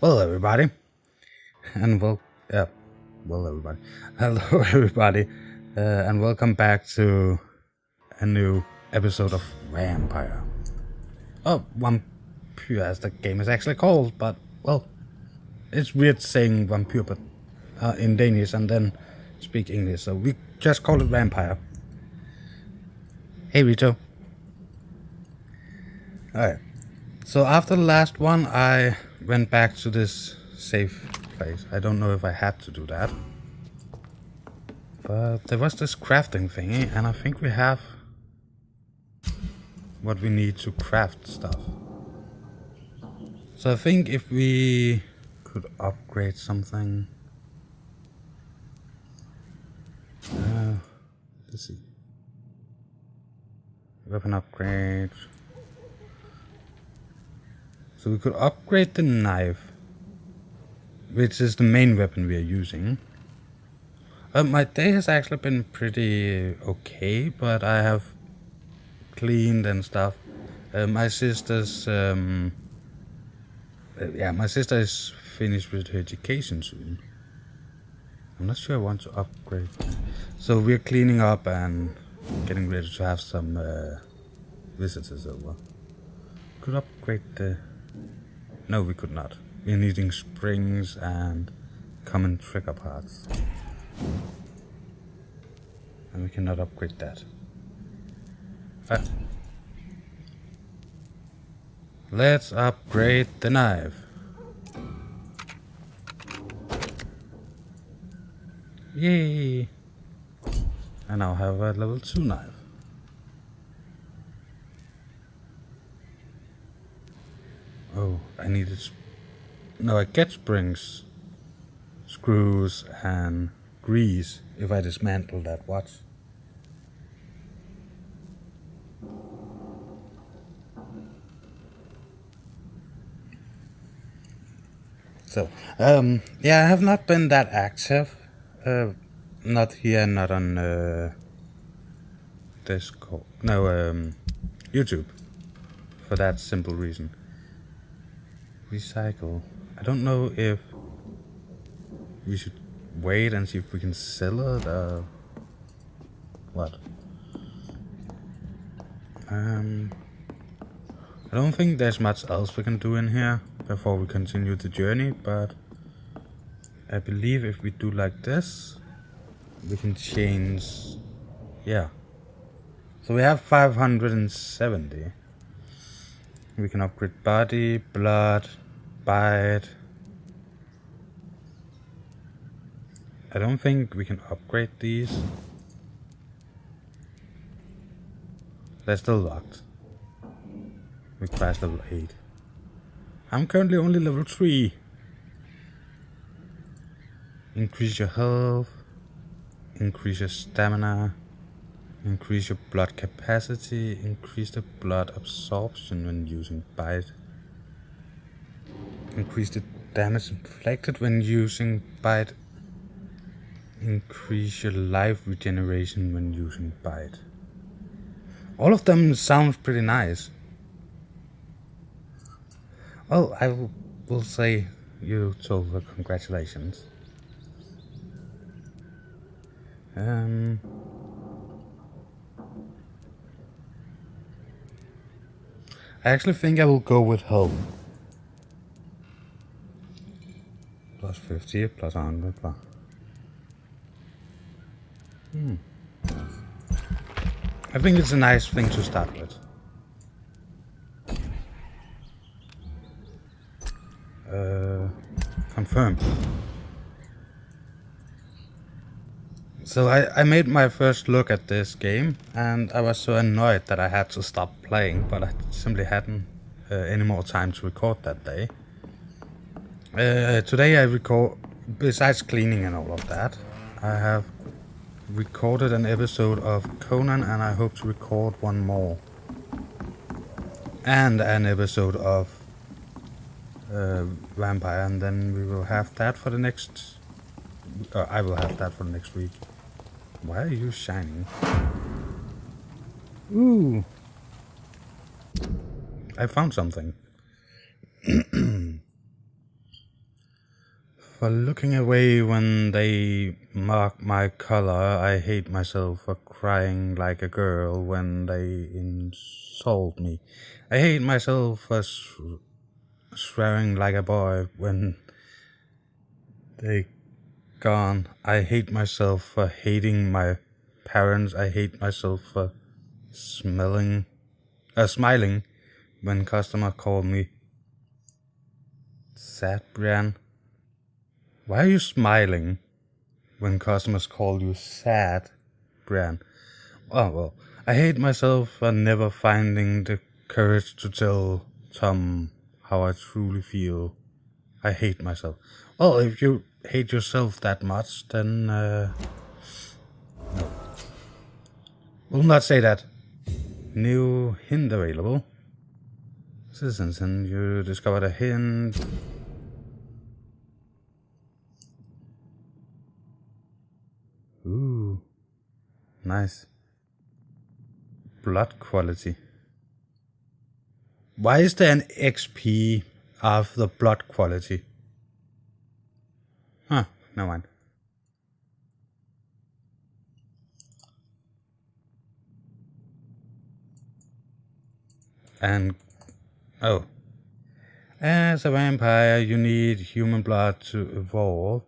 Well, everybody, and everybody. Hello, everybody, and welcome back to a new episode of Vampyr. Oh, Vampyr, as the game is actually called, but well, it's weird saying Vampyr, but in Danish, and then speak English, so we just call it Vampyr. Hey, Rito. Alright. So after the last one, I went back to this safe place. I don't know if I had to do that. But there was this crafting thingy, and I think we have what we need to craft stuff. So I think if we could upgrade something... let's see. Weapon upgrade... So we could upgrade the knife, which is the main weapon we are using. My day has actually been pretty okay, but I have cleaned and stuff. My sister's, my sister is finished with her education soon. I'm not sure I want to upgrade. So we're cleaning up and getting ready to have some visitors over. Could upgrade the... No, we could not. We're needing springs and common trigger parts. And we cannot upgrade that. Let's upgrade the knife. Yay! I now have a level 2 knife. Oh, I needed... No, I get springs, screws, and grease if I dismantle that watch. So, I have not been that active. Not here, not on Discord. No, YouTube. For that simple reason. Recycle. I don't know if we should wait and see if we can sell it or what. I don't think there's much else we can do in here before we continue the journey, but I believe if we do like this, we can change. Yeah. So we have 570. We can upgrade body, blood, bite. I don't think we can upgrade these. They're still locked. Requires level 8. I'm currently only level 3. Increase your health. Increase your stamina. Increase your blood capacity, increase the blood absorption when using bite. Increase the damage inflicted when using bite. Increase your life regeneration when using bite. All of them sounds pretty nice. Well, I will say you told her congratulations. I actually think I will go with health. Plus 50, plus 100, plus... I think it's a nice thing to start with. Confirm. So I made my first look at this game, and I was so annoyed that I had to stop playing, but I simply hadn't any more time to record that day. Today I record, besides cleaning and all of that, I have recorded an episode of Conan, and I hope to record one more. And an episode of Vampyr, and then we will have that for the next... I will have that for the next week. Why are you shining? Ooh! I found something. for looking away when they mark my color. I hate myself for crying like a girl when they insult me. I hate myself for swearing like a boy when they gone. I hate myself for hating my parents. I hate myself for smiling when customer called me sad, Brian. Why are you smiling when customers call you sad, Brian? Oh, well, I hate myself for never finding the courage to tell Tom how I truly feel. I hate myself. Well, if you hate yourself that much, then, no. Will not say that. New hint available. Citizens, and you discovered a hint. Ooh, nice. Blood quality. Why is there an XP after blood quality? Huh, no mind. And, oh. As a vampire, you need human blood to evolve.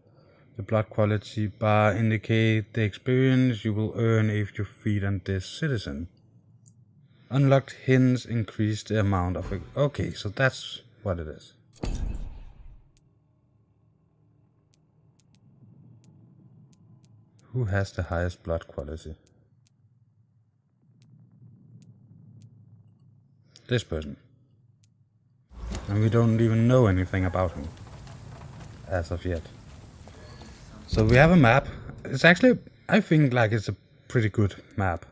The blood quality bar indicates the experience you will earn if you feed on this citizen. Unlocked hints increase the amount of it. Okay, so that's what it is. Who has the highest blood quality? This person. And we don't even know anything about him. As of yet. So we have a map. It's actually, I think, like it's a pretty good map.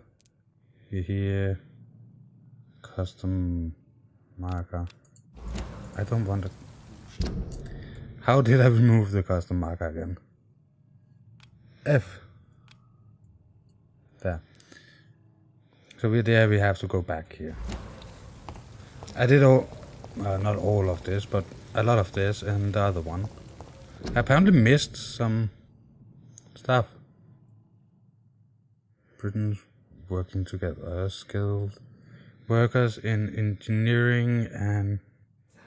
You hear custom marker. I don't want it. How did I remove the custom marker again? F. There. So we're there, we have to go back here. I did not all of this, but a lot of this and the other one. I apparently missed some stuff. Britain's working together. Skilled workers in engineering and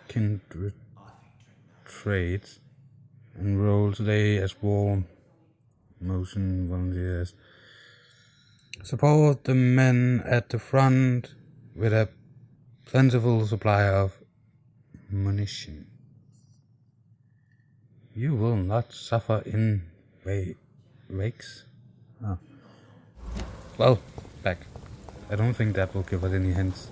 kindred trades enroll today as war motion volunteers. Support the men at the front with a plentiful supply of munition. You will not suffer in wakes. Oh. Well, back. I don't think that will give us any hints.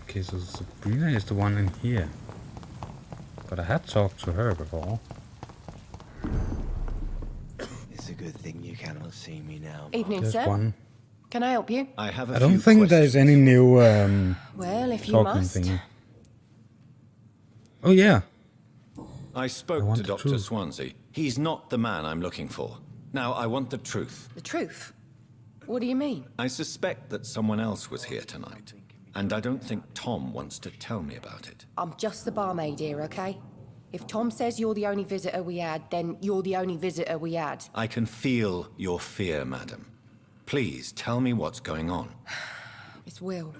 Okay, so Sabrina is the one in here. But I had talked to her before. It's a good thing you cannot see me now. Evening, There's sir. one. Can I help you? I have a I don't few think questions. there's any new Well, if you talking must. thingy. Oh yeah. I spoke want to the Dr. truth. Swansea. He's not the man I'm looking for. Now, I want the truth. The truth? What do you mean? I suspect that someone else was here tonight. And I don't think Tom wants to tell me about it. I'm just the barmaid here, okay? If Tom says you're the only visitor we had, then you're the only visitor we had. I can feel your fear, madam. Please, tell me what's going on. It's Will.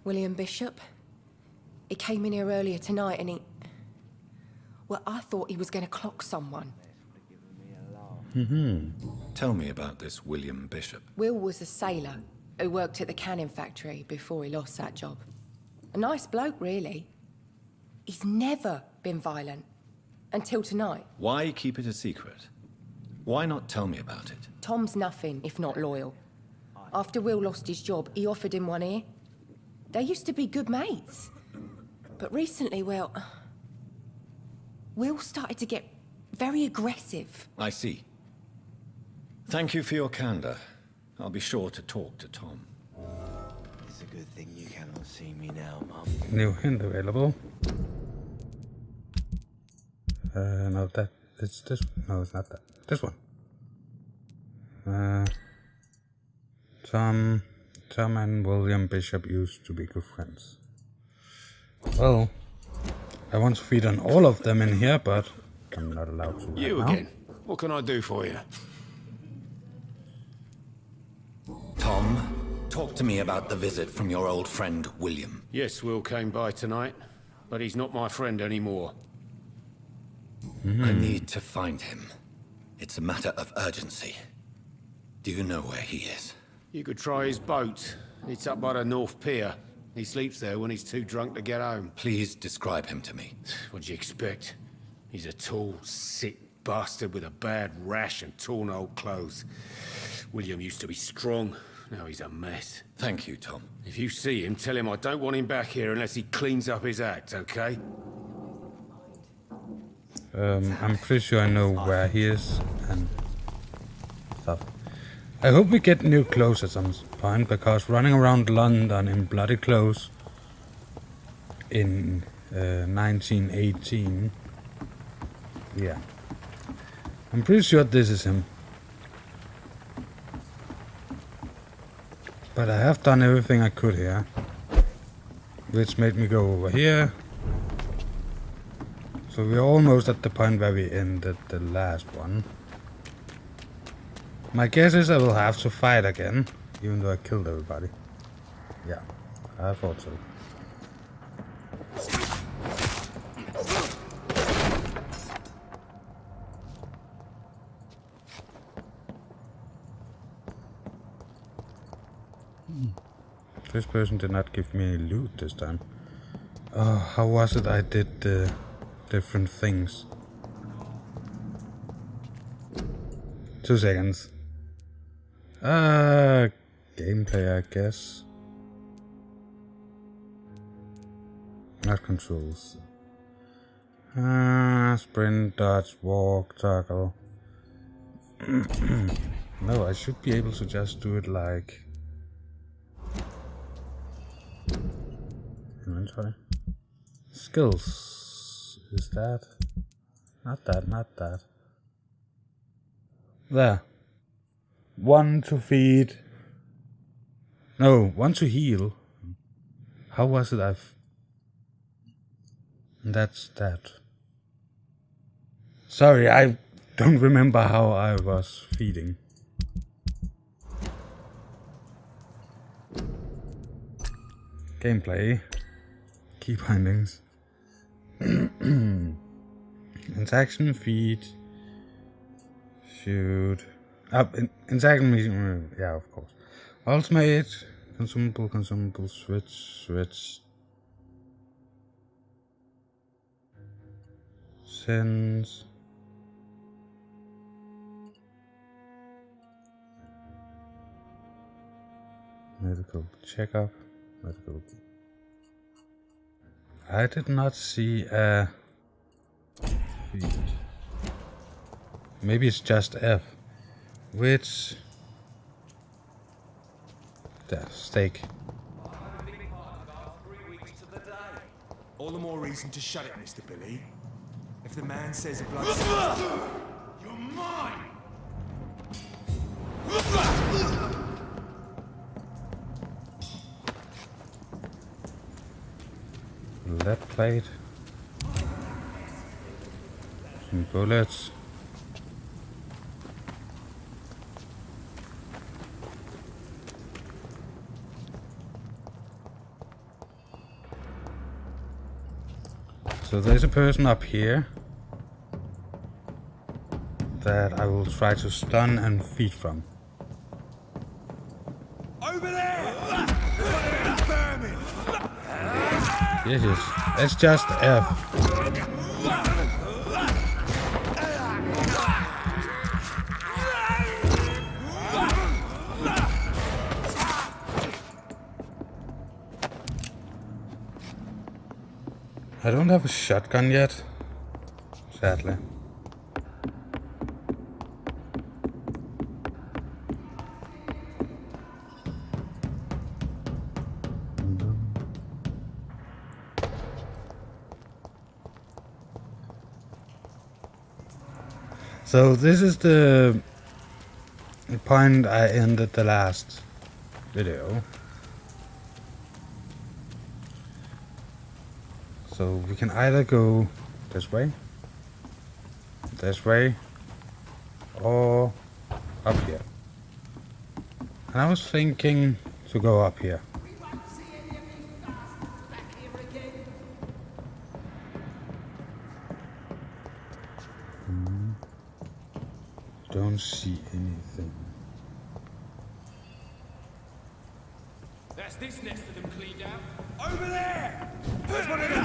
William Bishop. He came in here earlier tonight and he... Well, I thought he was going to clock someone. Tell me about this William Bishop. Will was a sailor who worked at the canning factory before he lost that job. A nice bloke, really. He's never been violent. Until tonight. Why keep it a secret? Why not tell me about it? Tom's nothing if not loyal. After Will lost his job, he offered him one ear. They used to be good mates. But recently, well... Will started to get very aggressive. I see. Thank you for your candor. I'll be sure to talk to Tom. It's a good thing you cannot see me now, Mum. New hint available. No, that it's this. No, it's not that. This one. Tom Tom and William Bishop used to be good friends. Well, I want to feed on all of them in here, but I'm not allowed to right You now. again. What can I do for you? Tom, talk to me about the visit from your old friend, William. Yes, Will came by tonight, but he's not my friend anymore. I need to find him. It's a matter of urgency. Do you know where he is? You could try his boat. It's up by the North Pier. He sleeps there when he's too drunk to get home. Please describe him to me. What'd you expect? He's a tall, sick bastard with a bad rash and torn old clothes. William used to be strong. Now he's a mess. Thank you, Tom. If you see him, tell him I don't want him back here unless he cleans up his act, okay? I'm pretty sure I know where he is and stuff. I hope we get new clothes at some point, because running around London in bloody clothes in 1918, yeah. I'm pretty sure this is him. But I have done everything I could here, which made me go over here. So we're almost at the point where we ended the last one. My guess is I will have to fight again, even though I killed everybody. Yeah, I thought so. This person did not give me any loot this time. Oh, how was it I did the different things? 2 seconds. Gameplay, I guess. Not controls. Sprint, dodge, walk, toggle. No, I should be able to just do it like inventory. Skills. Is that? Not that, not that. There. 1 to feed. No, 1 to heal. How was it That's that. Sorry, I don't remember how I was feeding. Gameplay. Key bindings. Interaction, feed. Shoot. Interaction, yeah, of course. Ultimate. Consumable, switch. Sense. Medical checkup. Medical. I did not see a feed. Maybe it's just F. Which? There, steak. All the more reason to shut it, Mr. Billy. If the man says a blood... You're mine! Lead plate. Some bullets. So there's a person up here that I will try to stun and feed from. Over there! Vermin! Yes, it's just F. I don't have a shotgun yet, sadly. So this is the point I ended the last video. So we can either go this way, or up here. And I was thinking to go up here. Don't see anything. That's this nest of them cleaned out. Over there! There's one of them!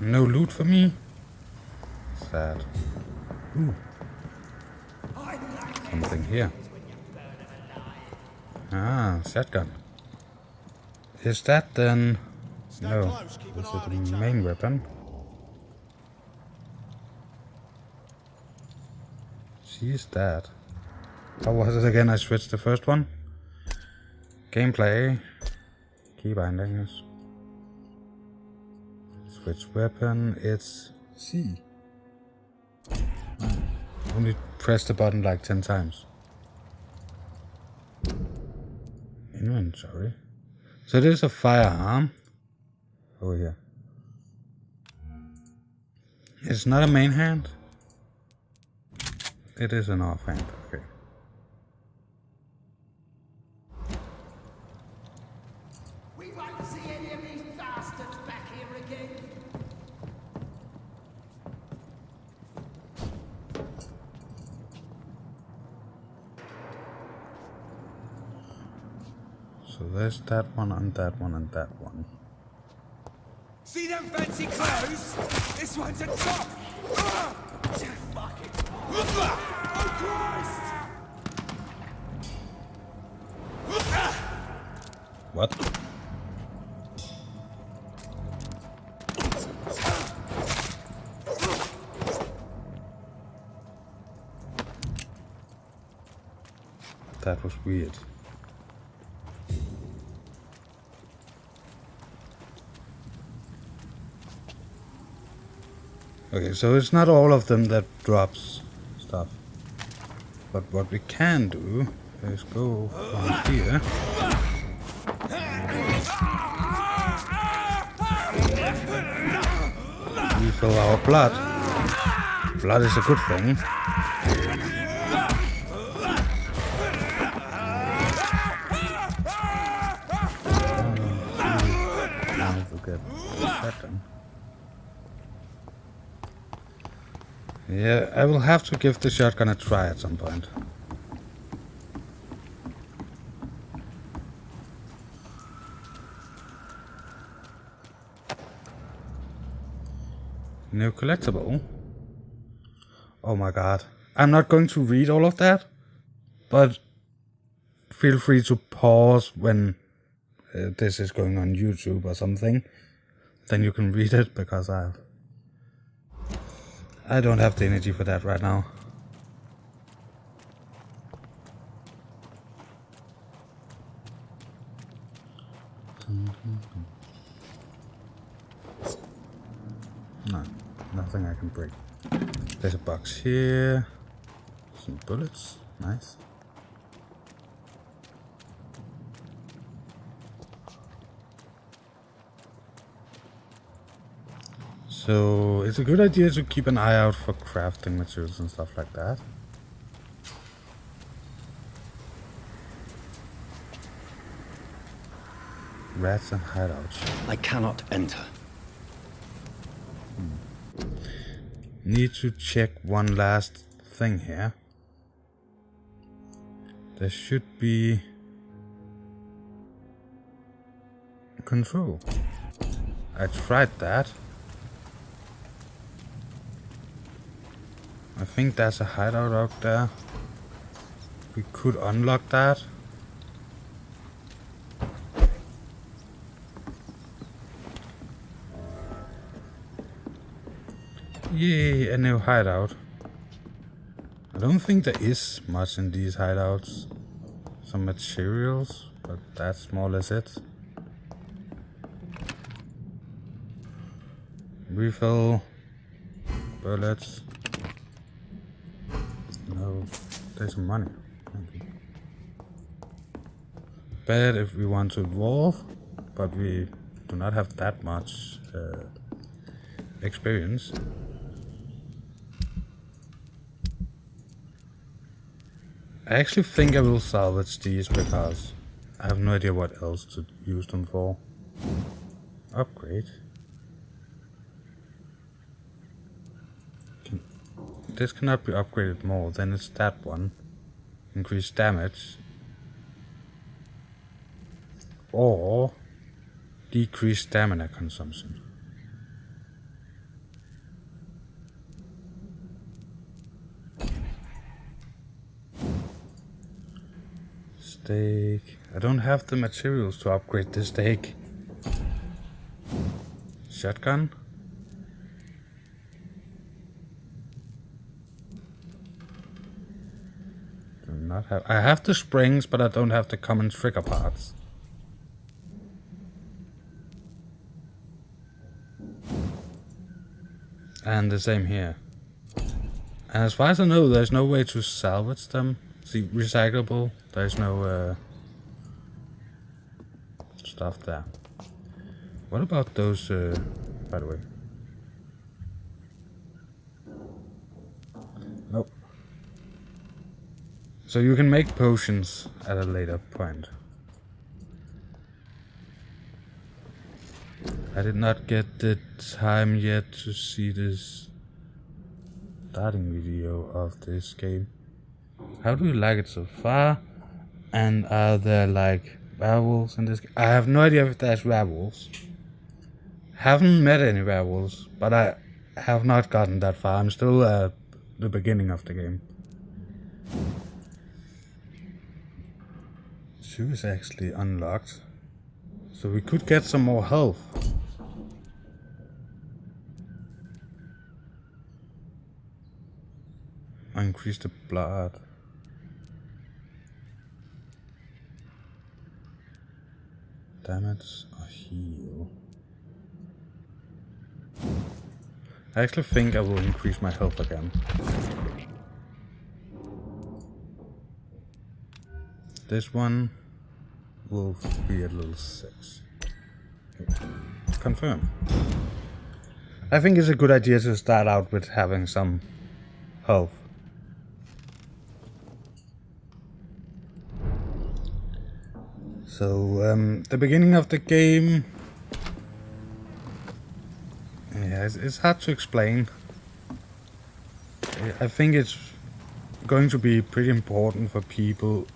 No loot for me? Sad. Ooh. Something here. Ah, shotgun. Is that then... No, is it the main weapon? She's dead. How was it again? I switched the first one. Gameplay. Key bindings. Switch weapon. It's C. Only press the button like 10 times. Inventory. So there's a firearm over here. It's not a main hand. It is an offhand, okay. We won't see any of these bastards back here again. So there's that one and that one and that one. See them fancy clothes? This one's a top! Oh Christ! What? That was weird. Okay, so it's not all of them that drops stuff. But what we can do is go on here. Refill our blood. Blood is a good thing. Yeah, I will have to give the shotgun a try at some point. New collectible. Oh my god. I'm not going to read all of that, but feel free to pause when this is going on YouTube or something. Then you can read it, because I don't have the energy for that right now. No, nothing I can break. There's a box here. Some bullets. Nice. So it's a good idea to keep an eye out for crafting materials and stuff like that. Rats and hideouts. I cannot enter. Need to check one last thing here. There should be control. I tried that. I think there's a hideout out there. We could unlock that. Yay, a new hideout. I don't think there is much in these hideouts. Some materials, but that's more or less it. Refill. Bullets. No, there's some money. Okay. Bad if we want to evolve, but we do not have that much experience. I actually think I will salvage these because I have no idea what else to use them for. Upgrade. This cannot be upgraded more, then it's that one. Increase damage. Or decrease stamina consumption. Steak. I don't have the materials to upgrade this steak. Shotgun. Do not have. I have the springs, but I don't have the common trigger parts. And the same here. And as far as I know, there's no way to salvage them. See, recyclable. There's no stuff there. What about those, by the way? Nope. So you can make potions at a later point. I did not get the time yet to see this starting video of this game. How do you like it so far? And are there like werewolves in this game? I have no idea if there's werewolves. Haven't met any werewolves, but I have not gotten that far. I'm still at the beginning of the game. 2 is actually unlocked. So we could get some more health. Increase the blood. Damage or heal. I actually think I will increase my health again. This one will be at level 6. Okay. Confirm. I think it's a good idea to start out with having some health. So, the beginning of the game, yeah, it's hard to explain. I think it's going to be pretty important for people.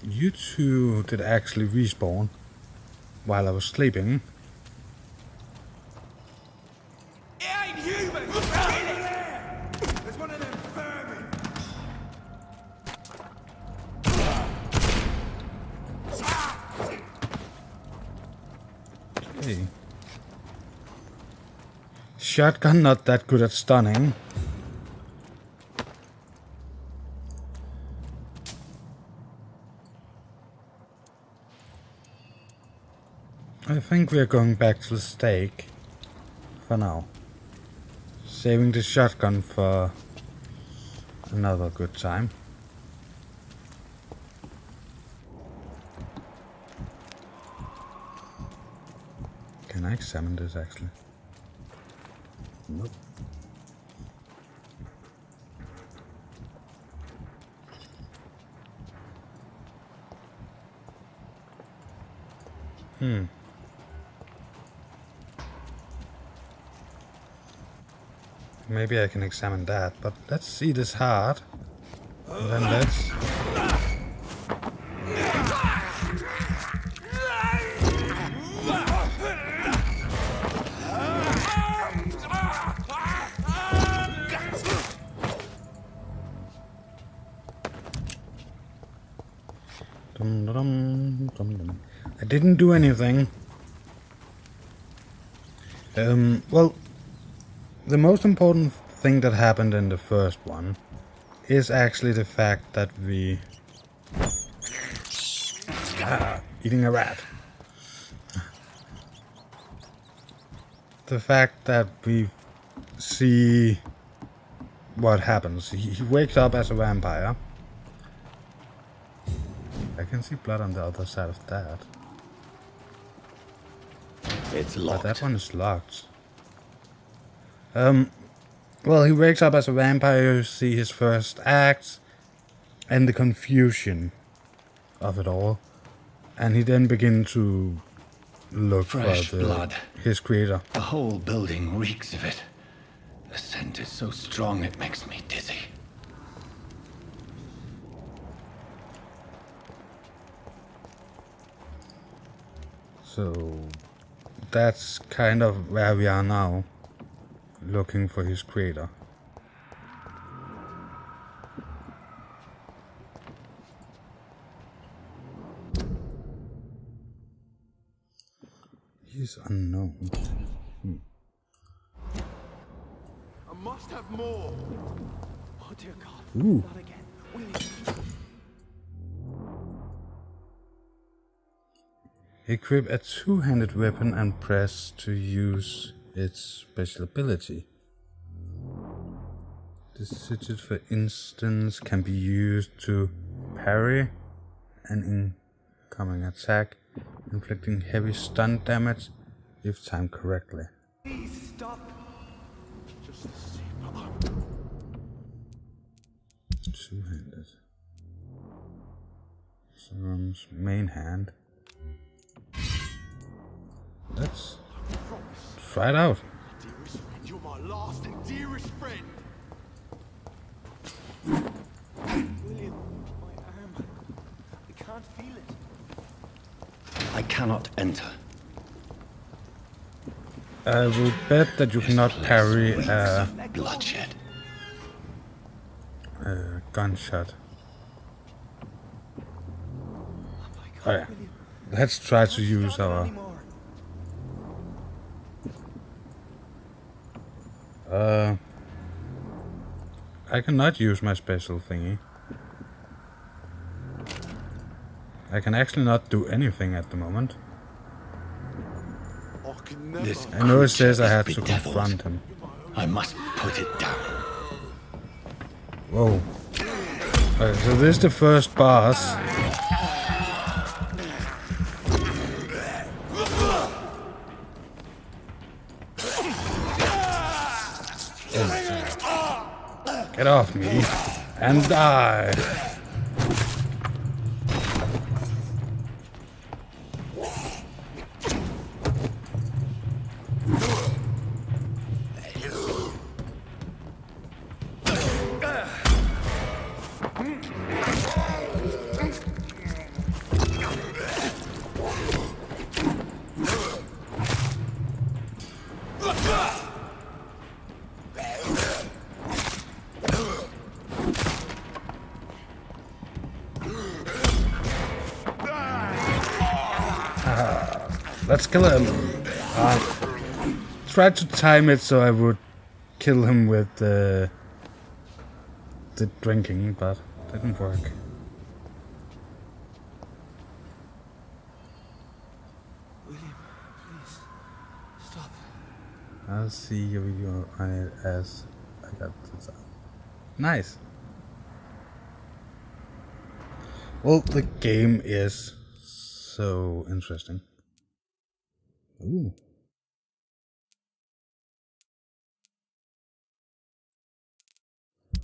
You two did actually respawn while I was sleeping. It ain't human! There's one of them vermin! Okay. Shotgun not that good at stunning. I think we are going back to the steak for now. Saving the shotgun for another good time. Can I examine this actually? Nope. Maybe I can examine that, but let's see this heart. And then let's... Dum, dum, dum, dum. I didn't do anything. Well, the most important thing that happened in the first one is actually the fact that we... eating a rat. the fact that we see what happens. He wakes up as a vampire. I can see blood on the other side of that. It's But locked. that one is locked. Well, he wakes up as a vampire, you see his first acts, and the confusion of it all. And he then begins to look Fresh for blood. his creator. The whole building reeks of it. The scent is so strong it makes me dizzy. So that's kind of where we are now, looking for his creator. He's unknown. I must have more. Oh dear God. Ooh. Not again. William. Equip a two-handed weapon and press to use its special ability. This digit, for instance, can be used to parry an incoming attack, inflicting heavy stun damage if timed correctly. Please stop. Just the same. Two-handed. Serum's main hand. Let's try it out. Dearest friend, you're my last and dearest friend. William, my arm. I can't feel it. I cannot enter. I will bet that you cannot parry a Bloodshed. gunshot. Oh yeah. Let's try to use our... I cannot use my special thingy. I can actually not do anything at the moment. I can never. This I know it says I creature have is to bedeviled. confront him. I must put it down. Whoa. Okay, so this is the first boss. Get off me and die. Let's kill him. Tried to time it so I would kill him with the drinking, but didn't work. William, please. Stop. I'll see a video on it as I got this out. Nice. Well, the game is so interesting. Ooh.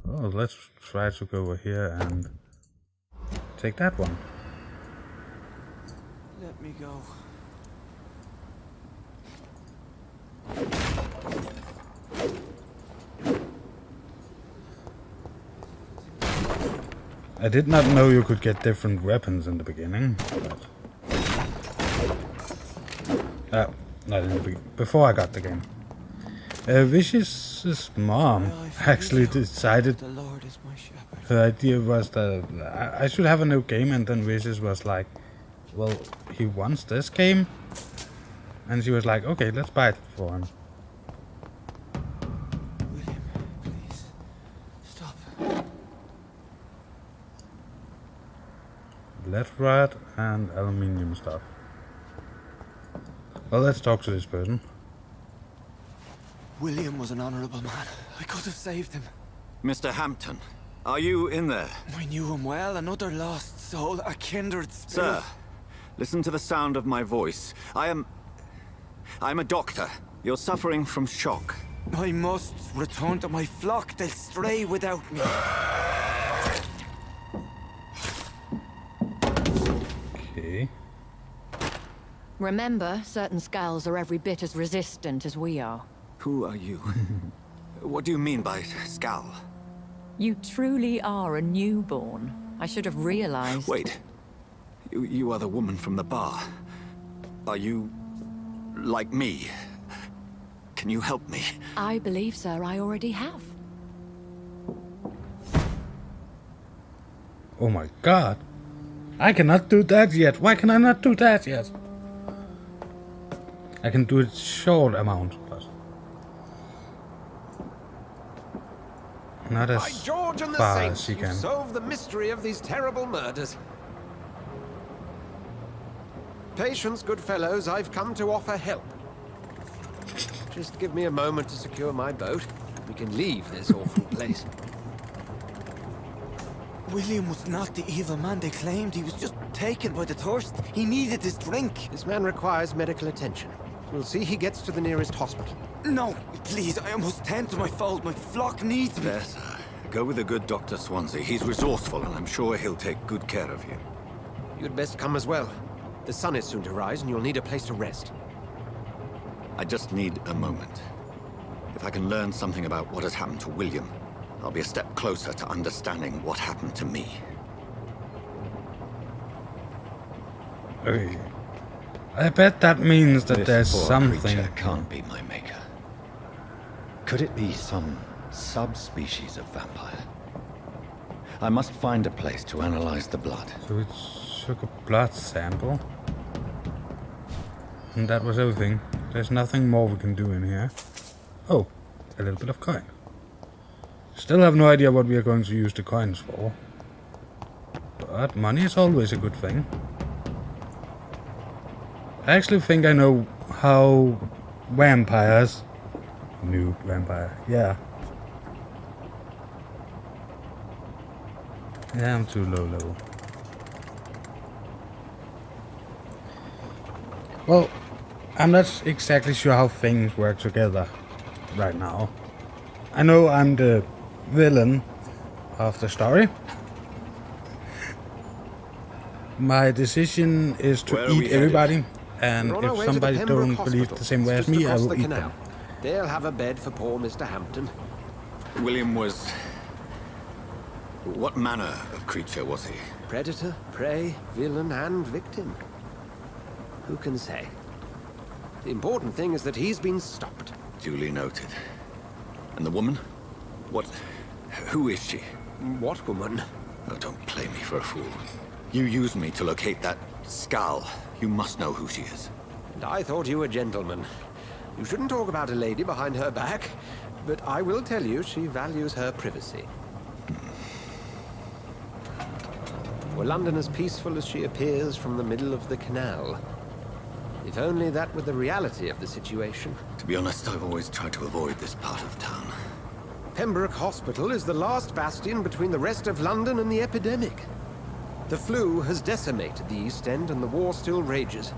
Oh, let's try to go over here and take that one. Let me go. I did not know you could get different weapons in the beginning, but... not in the beginning. Before I got the game. Vicious' mom actually decided The Lord is my shepherd. her idea was that I should have a new game, and then Vicious was like, well, he wants this game. And she was like, okay, let's buy it for him. William, please. Stop. Lead rod and aluminium stuff. Well, let's talk to this person. William was an honorable man. I could have saved him. Mr. Hampton, are you in there? I knew him well, another lost soul, a kindred spirit. Sir, listen to the sound of my voice. I'm a doctor. You're suffering from shock. I must return to my flock. They'll stray without me. Okay. Remember, certain skals are every bit as resistant as we are. Who are you? What do you mean by skal? You truly are a newborn. I should have realized. Wait. You are the woman from the bar. Are you... like me? Can you help me? I believe, sir, I already have. Oh my god. I cannot do that yet. Why can I not do that yet? I can do it short amount, but not as By George and the far Saints, as she you can. solve the mystery of these terrible murders. Patience, good fellows, I've come to offer help. Just give me a moment to secure my boat. We can leave this awful place. William was not the evil man they claimed. He was just taken by the thirst. He needed his drink. This man requires medical attention. We'll see he gets to the nearest hospital. No, please, I must tend to my fold. My flock needs me. There, sir. Go with the good Dr. Swansea. He's resourceful, and I'm sure he'll take good care of you. You'd best come as well. The sun is soon to rise, and you'll need a place to rest. I just need a moment. If I can learn something about what has happened to William, I'll be a step closer to understanding what happened to me. Okay. I bet that means that This there's poor something. creature can't be my maker. Could it be some subspecies of vampire? I must find a place to analyze the blood. So we took a blood sample. And that was everything. There's nothing more we can do in here. Oh, a little bit of coin. Still have no idea what we are going to use the coins for. But money is always a good thing. I actually think I know how vampires... New vampire, yeah. Yeah, I'm too low level. Well, I'm not exactly sure how things work together right now. I know I'm the villain of the story. My decision is to Where are we eat everybody, headed? and We're on our if way to the somebody Pembroke don't believe Hospital, the same way as just me, I across will the eat canal. them. They'll have a bed for poor Mr. Hampton. William was... What manner of creature was he? Predator, prey, villain, and victim. Who can say? The important thing is that he's been stopped. Duly noted. And the woman? What... Who is she? What woman? Oh, don't play me for a fool. You used me to locate that skal. You must know who she is. And I thought you a gentleman. You shouldn't talk about a lady behind her back, but I will tell you she values her privacy. Were London as peaceful as she appears from the middle of the canal? If only that were the reality of the situation. To be honest, I've always tried to avoid this part of town. Pembroke Hospital is the last bastion between the rest of London and the epidemic. The flu has decimated the East End and the war still rages.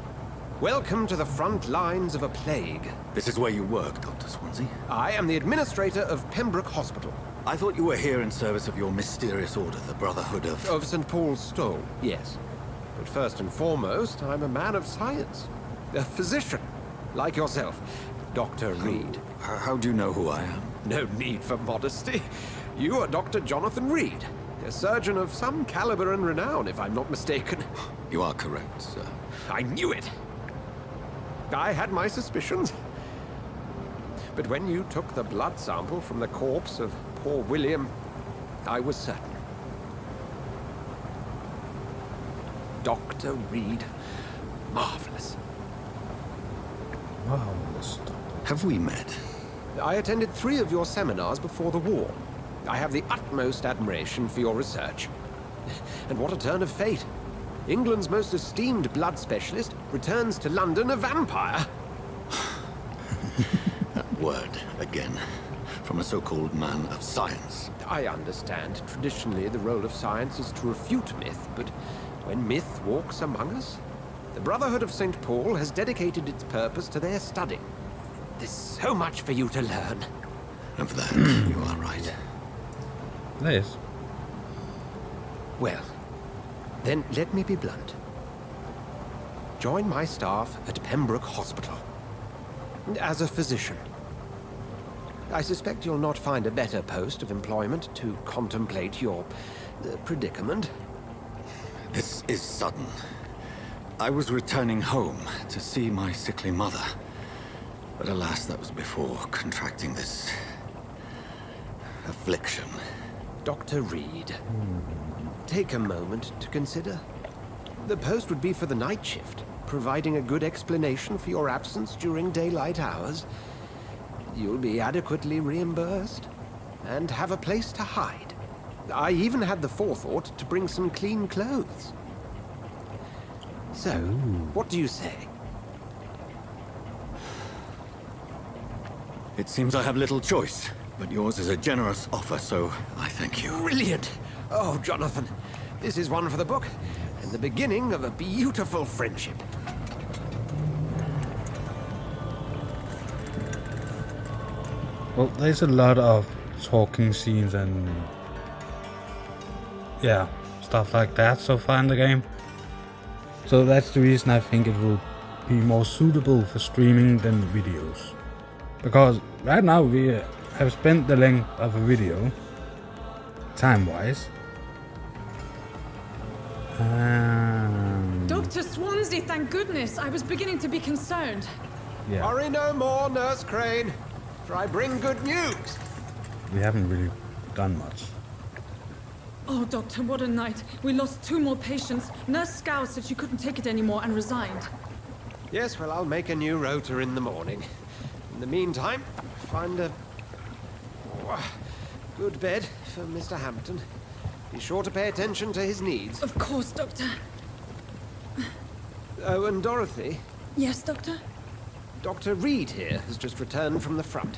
Welcome to the front lines of a plague. This is where you work, Dr. Swansea? I am the administrator of Pembroke Hospital. I thought you were here in service of your mysterious order, the Brotherhood of... Of St. Paul's Stole, yes. But first and foremost, I'm a man of science. A physician, like yourself, Dr. Reid. How do you know who I am? No need for modesty. You are Dr. Jonathan Reid, a surgeon of some caliber and renown, if I'm not mistaken. You are correct, sir. I knew it! I had my suspicions. But when you took the blood sample from the corpse of poor William, I was certain. Dr. Reid. Marvelous. Wow, this- Have we met? I attended 3 of your seminars before the war. I have the utmost admiration for your research. And what a turn of fate. England's most esteemed blood specialist returns to London a vampire. That word, a again, from a so-called man of science. I understand. Traditionally, the role of science is to refute myth, but when myth walks among us, the Brotherhood of St. Paul has dedicated its purpose to their study. There's so much for you to learn. Of that, you are right. Yes. Well, then let me be blunt. Join my staff at Pembroke Hospital. As a physician. I suspect you'll not find a better post of employment to contemplate your predicament. This is sudden. I was returning home to see my sickly mother. But alas, that was before contracting this affliction. Dr. Reid, take a moment to consider. The post would be for the night shift, providing a good explanation for your absence during daylight hours. You'll be adequately reimbursed and have a place to hide. I even had the forethought to bring some clean clothes. So, what do you say? It seems I have little choice, but yours is a generous offer, so I thank you. Brilliant! Oh, Jonathan, this is one for the book, and the beginning of a beautiful friendship. Well, there's a lot of talking scenes and yeah, stuff like that so far in the game. So that's the reason I think it will be more suitable for streaming than videos. Because right now we have spent the length of a video, time-wise. Dr. Swansea, thank goodness. I was beginning to be concerned. Yeah, Worry no more, Nurse Crane, for I bring good news. we haven't really done much. Oh, Doctor, what a night. We lost 2 more patients. Nurse Skals said she couldn't take it anymore and resigned. Yes, well, I'll make a new rota in the morning. In the meantime, find a good bed for Mr. Hampton. Be sure to pay attention to his needs. Of course, Doctor. Oh, and Dorothy, Yes, Doctor? Dr. Reid here has just returned from the front.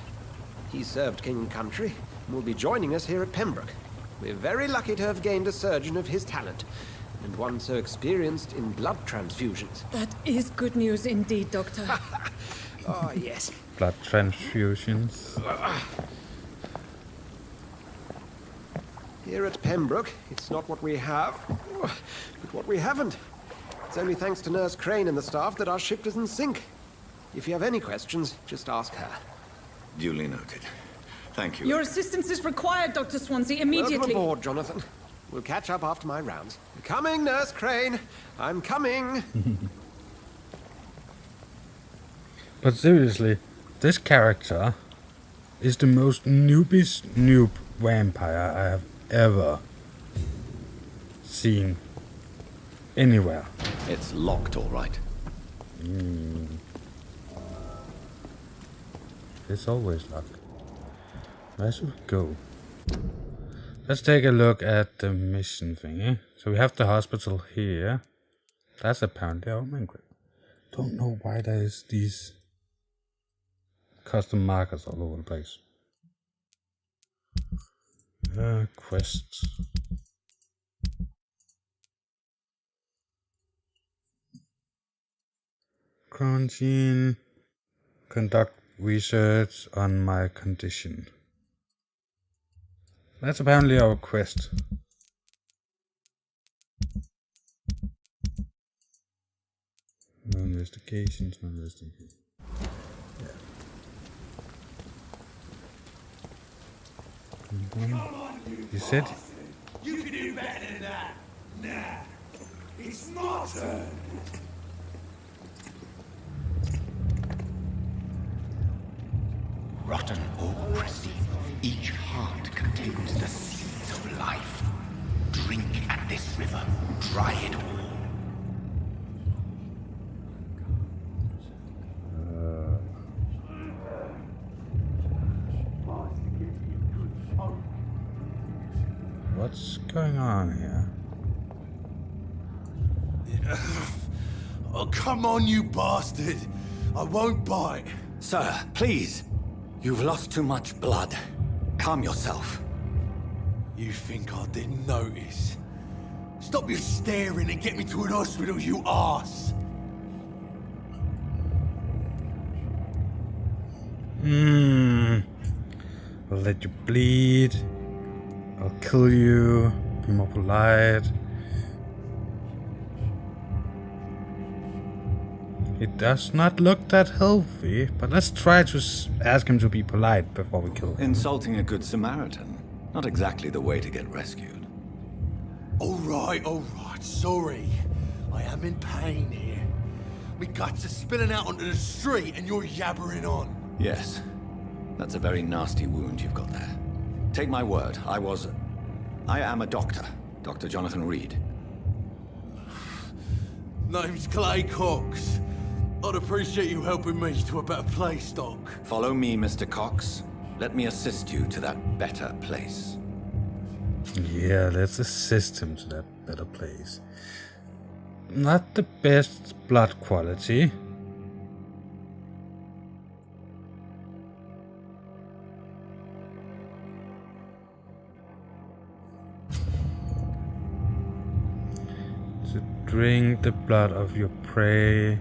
He served King and Country and will be joining us here at Pembroke. We're very lucky to have gained a surgeon of his talent, and one so experienced in blood transfusions. That is good news indeed, Doctor. Oh, yes. Blood transfusions. Here at Pembroke, it's not what we have, but what we haven't. It's only thanks to Nurse Crane and the staff that our ship doesn't sink. If you have any questions, just ask her. Duly noted. Thank you. Your assistance is required, Dr. Swansea, immediately. Welcome aboard, Jonathan. We'll catch up after my rounds. Coming, Nurse Crane. I'm coming. But seriously, this character is the most noobiest noob vampire I have ever seen anywhere. It's locked, all right. It's always luck. Where should we go? Let's take a look at the mission thingy. So we have the hospital here. That's apparently our main quest. Don't know why there is these custom markers all over the place. Quests. Quarantine. Conduct research on my condition. That's apparently our quest. No investigations, no investigations. Yeah. You said? You can do better than that. Nah. It's my turn. Rotten oure. Each heart contains the seeds of life. Drink at this river, dry it all. What's going on here? Oh, come on, you bastard! I won't bite. Sir, please. You've lost too much blood. Calm yourself. You think I didn't notice? Stop your staring and get me to an hospital, you arse! I'll let you bleed. I'll kill you. Be more polite. It does not look that healthy, but let's try to ask him to be polite before we kill him. Insulting a good Samaritan. Not exactly the way to get rescued. Alright, sorry. I am in pain here. My guts are spilling out onto the street and you're yabbering on. Yes. That's a very nasty wound you've got there. Take my word, I am a doctor. Dr. Jonathan Reid. Name's Clay Cox. I'd appreciate you helping me to a better place, Doc. Follow me, Mr. Cox. Let me assist you to that better place. Yeah, let's assist him to that better place. Not the best blood quality. To drink the blood of your prey,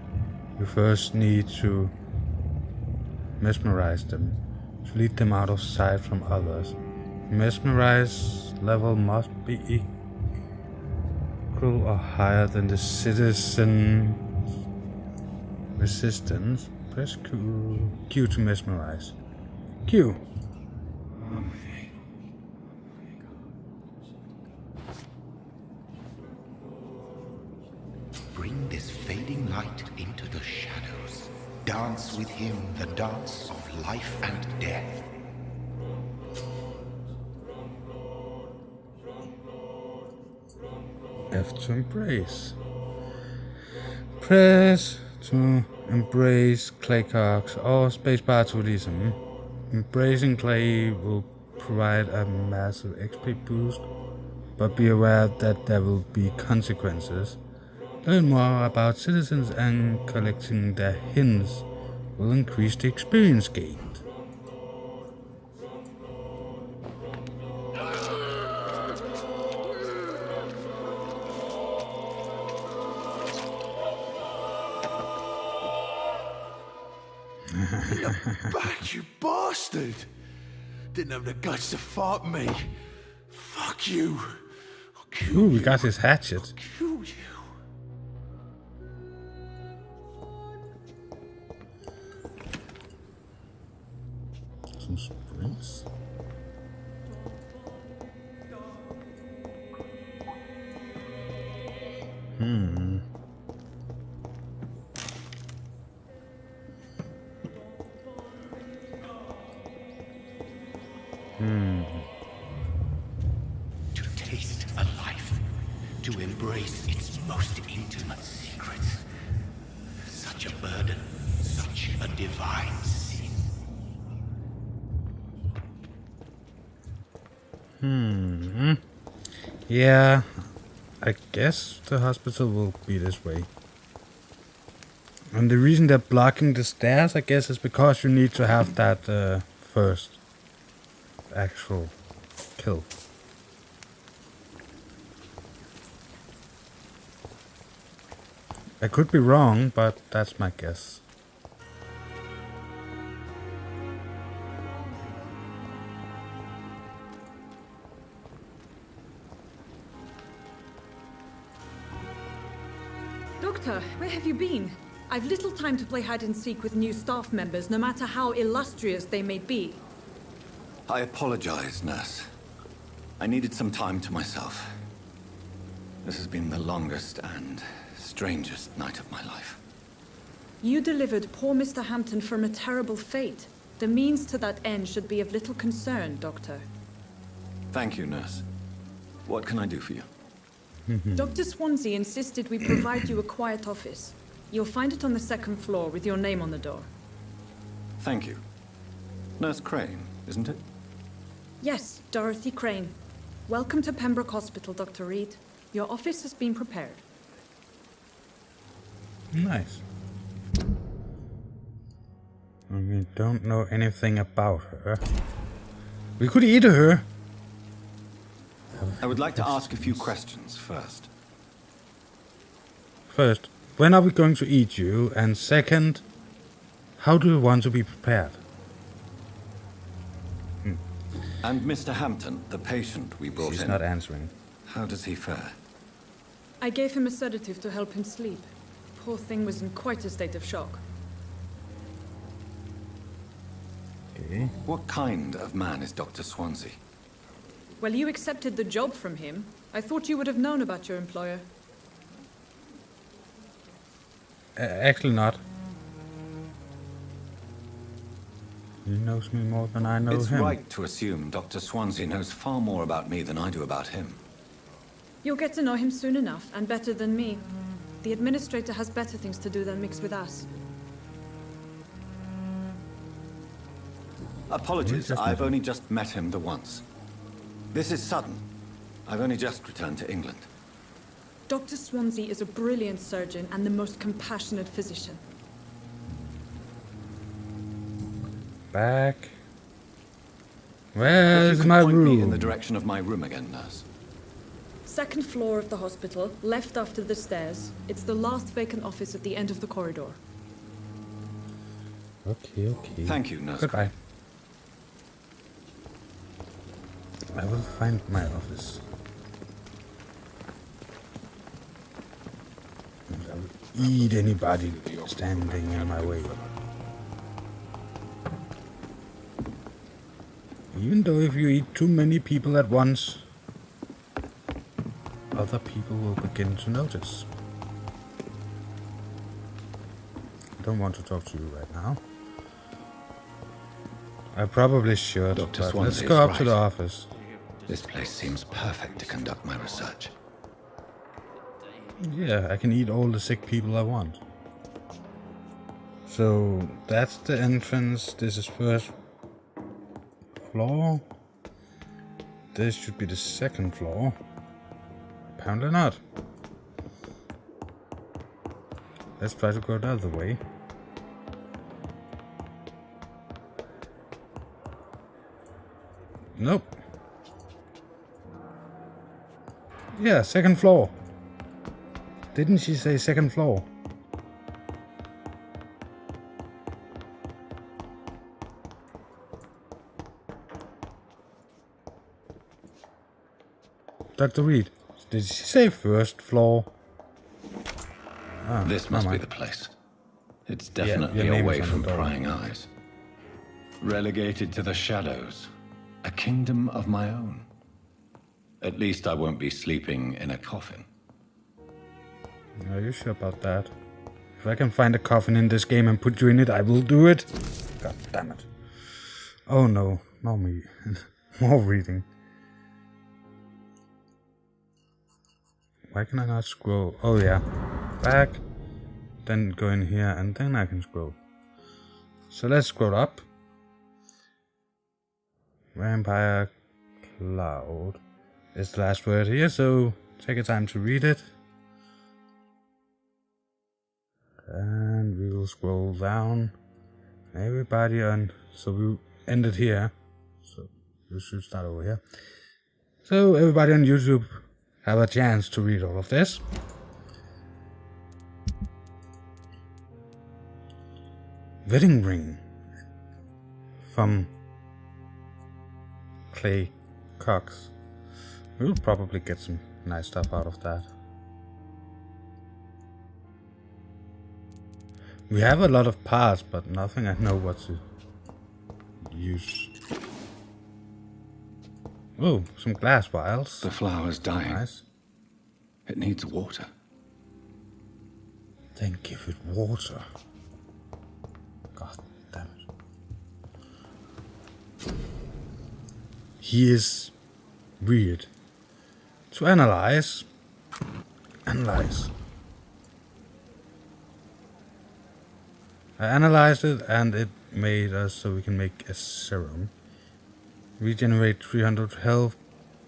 you first need to mesmerize them, to lead them out of sight from others. Mesmerize level must be equal or higher than the citizen resistance. Press Q to mesmerize. Q. Bring this fading light into the shadows. Dance with him the dance of life and death. F to embrace. Press to embrace Clay Cox or spacebar to release him. Embracing Clay will provide a massive XP boost, but be aware that there will be consequences. Learn more about citizens and collecting their hints will increase the experience gained. Back, you bastard! Didn't have the guts to fight me. Fuck you. Ooh, we got his hatchet. Kill you. Some springs. To taste a life, to embrace its most intimate secrets. Such a burden, such a divine sin. Yeah, I guess the hospital will be this way. And the reason they're blocking the stairs, I guess, is because you need to have that first actual kill. I could be wrong, but that's my guess. Doctor, where have you been? I've little time to play hide and seek with new staff members, no matter how illustrious they may be. I apologize, nurse. I needed some time to myself. This has been the longest and strangest night of my life. You delivered poor Mr. Hampton from a terrible fate. The means to that end should be of little concern, Doctor. Thank you, nurse. What can I do for you? Dr. Swansea insisted we provide you a quiet office. You'll find it on the second floor with your name on the door. Thank you. Nurse Crane, isn't it? Yes, Dorothy Crane. Welcome to Pembroke Hospital, Dr. Reid. Your office has been prepared. Nice. We don't know anything about her. We could eat her. I would like to ask a few questions first. First, when are we going to eat you? And second, how do you want to be prepared? And Mr. Hampton, the patient we brought in. She's not answering. How does he fare? I gave him a sedative to help him sleep. Poor thing was in quite a state of shock. Okay. What kind of man is Dr. Swansea? Well, you accepted the job from him. I thought you would have known about your employer. Actually not. He knows me more than I know It's him. right to assume Dr. Swansea knows far more about me than I do about him. You'll get to know him soon enough, and better than me. The administrator has better things to do than mix with us. Apologies, I've only just met him the once. This is sudden. I've only just returned to England. Dr. Swansea is a brilliant surgeon and the most compassionate physician. Back. Where's my Point me in room? the direction of my room again, nurse. Second floor of the hospital, left after the stairs. It's the last vacant office at the end of the corridor. Okay, okay. Thank you, nurse. Goodbye. I will find my office. And I will eat anybody standing in my way. Even though if you eat too many people at once, other people will begin to notice. I don't want to talk to you right now. I probably should, Dr. but Swansea let's is go up to right. the office. This place seems perfect to conduct my research. Yeah, I can eat all the sick people I want. So, that's the entrance. This is first floor. This should be the second floor. Apparently not. Let's try to go the other way. Nope. Yeah, second floor. Didn't she say second floor? Dr. Reid, did she say first floor? Ah, This must never be mind. the place. It's definitely your name away is on from the door. prying eyes. Relegated to the shadows. A kingdom of my own. At least I won't be sleeping in a coffin. Are you sure about that? If I can find a coffin in this game and put you in it, I will do it. God damn it. Oh no, not me. More reading. Why can I not scroll? Oh yeah. Back. Then go in here and then I can scroll. So let's scroll up. Vampire Cloud is the last word here, so take your time to read it. And we will scroll down. Everybody on. So we ended here. So we should start over here. So everybody on YouTube have a chance to read all of this. Wedding ring from Clay Cox. We'll probably get some nice stuff out of that. We have a lot of parts, but nothing I know what to use. Oh, some glass vials. The flower's dying. Nice. It needs water. Then give it water. God damn it. He is weird. To analyze. Analyze. I analyzed it and it made us so we can make a serum. Regenerate 300 health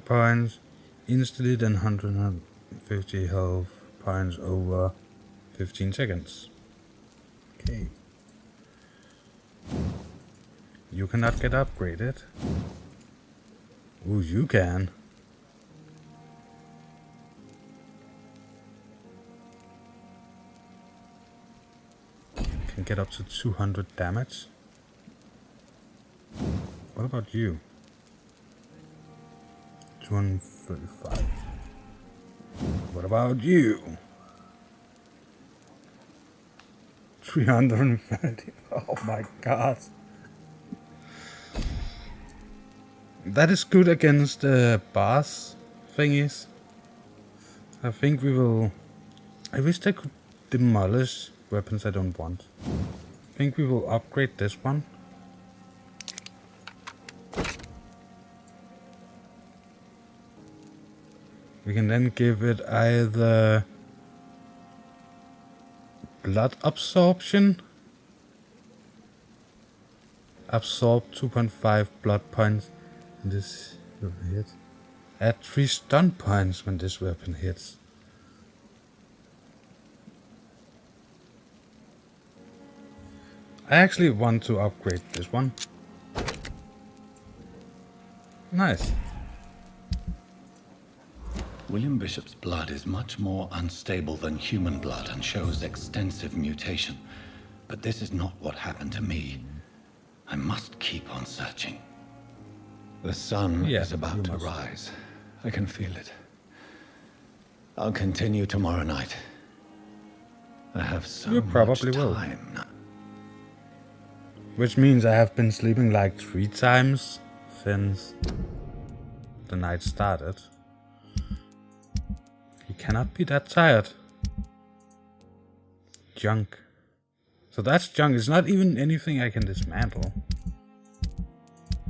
points instantly, then 150 health points over 15 seconds. Okay. You cannot get upgraded. Ooh, you can. Can get up to 200 damage. What about you? 235. What about you? 330. Oh my god. That is good against the boss thingies. I think we will... I wish I could demolish weapons I don't want. I think we will upgrade this one. We can then give it either blood absorption. Absorb 2.5 blood points when this weapon hits. Add 3 stun points when this weapon hits. I actually want to upgrade this one. Nice. William Bishop's blood is much more unstable than human blood and shows extensive mutation. But this is not what happened to me. I must keep on searching. The sun is about to rise. I can feel it. I'll continue tomorrow night. I have so You probably much will. time. Which means I have been sleeping like 3 times since the night started. You cannot be that tired. Junk. So that's junk. It's not even anything I can dismantle.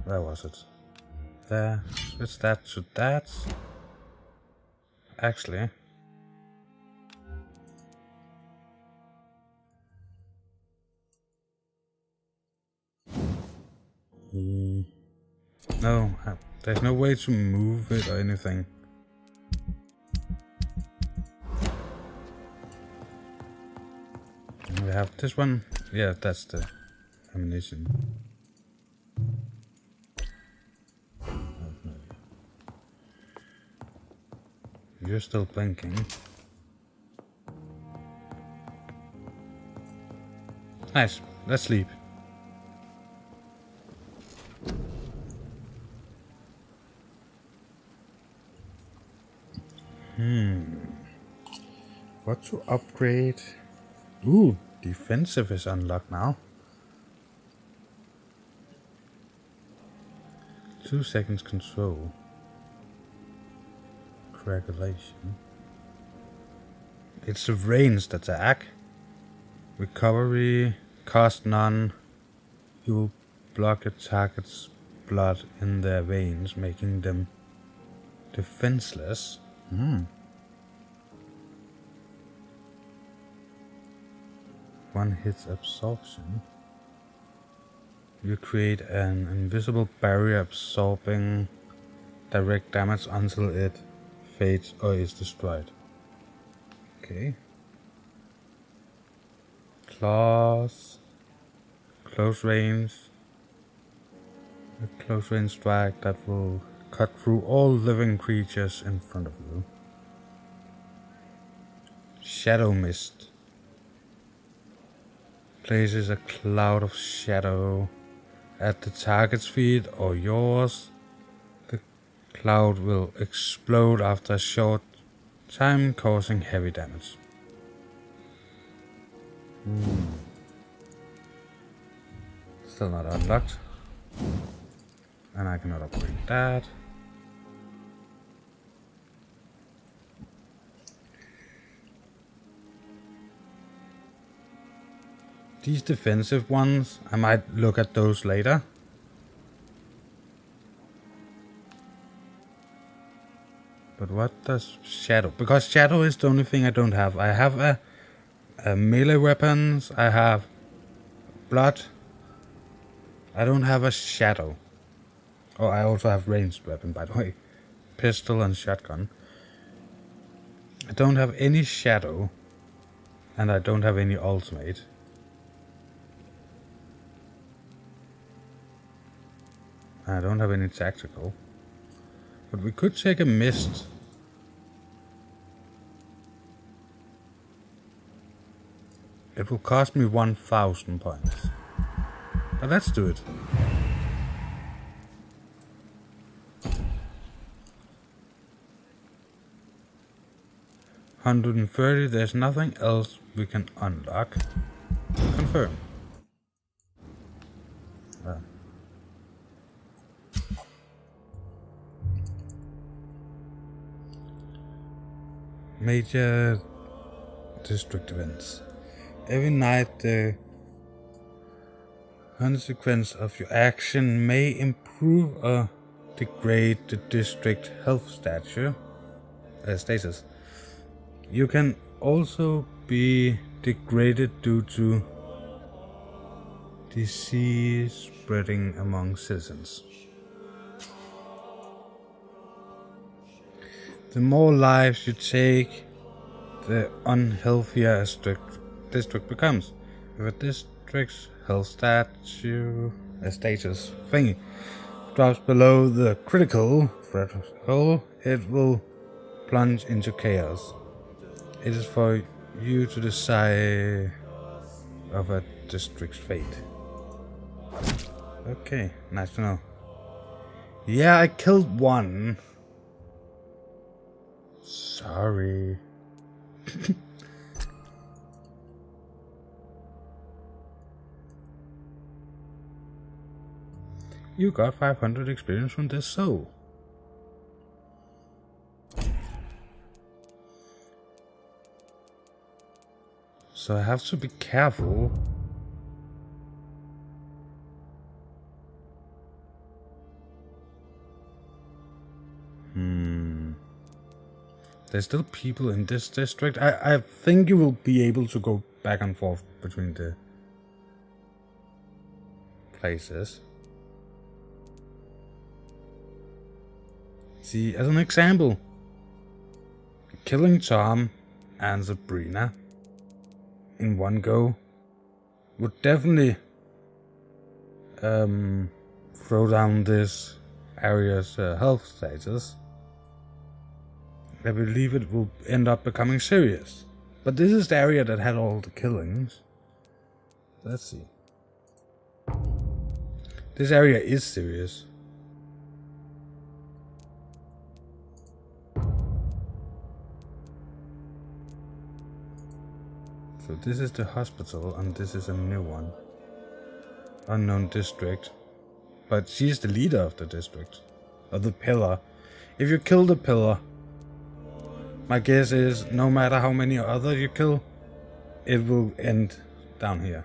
Where was it? There. Switch that to that. Actually. No, there's no way to move it or anything. We have this one. Yeah, that's the ammunition. You're still blinking. Nice. Let's sleep. What to upgrade? Ooh, defensive is unlocked now. 2 seconds control. Coagulation. It's a ranged attack. Recovery, cost none. You will block a target's blood in their veins, making them defenseless. One hit absorption. You create an invisible barrier absorbing direct damage until it fades or is destroyed. Okay. Claws. Close range. A close range strike that will cut through all living creatures in front of you. Shadow mist. Places a cloud of shadow at the target's feet or yours. The cloud will explode after a short time, causing heavy damage. Still not unlocked. And I cannot upgrade that. These defensive ones, I might look at those later. But what does shadow? Because shadow is the only thing I don't have. I have a melee weapons. I have blood. I don't have a shadow. Oh, I also have ranged weapon, by the way. Pistol and shotgun. I don't have any shadow. And I don't have any ultimate. I don't have any tactical. But we could take a mist. It will cost me 1,000 points. But let's do it. $130, there's nothing else we can unlock. Confirm. Major district events. Every night the consequence of your action may improve or degrade the district health status. You can also be degraded due to disease spreading among citizens. The more lives you take, the unhealthier a district becomes. If a district's health status thingy drops below the critical threshold, it will plunge into chaos. It is for you to decide of a district's fate. Okay, nice to know. Yeah, I killed one. Sorry. You got 500 experience from this soul. So I have to be careful. There's still people in this district. I think you will be able to go back and forth between the places. See, as an example, killing Tom and Sabrina in one go would definitely throw down this area's health status. I believe it will end up becoming serious. But this is the area that had all the killings. Let's see. This area is serious. So this is the hospital and this is a new one. Unknown district. But she's the leader of the district. Of the pillar. If you kill the pillar, my guess is no matter how many other you kill, it will end down here.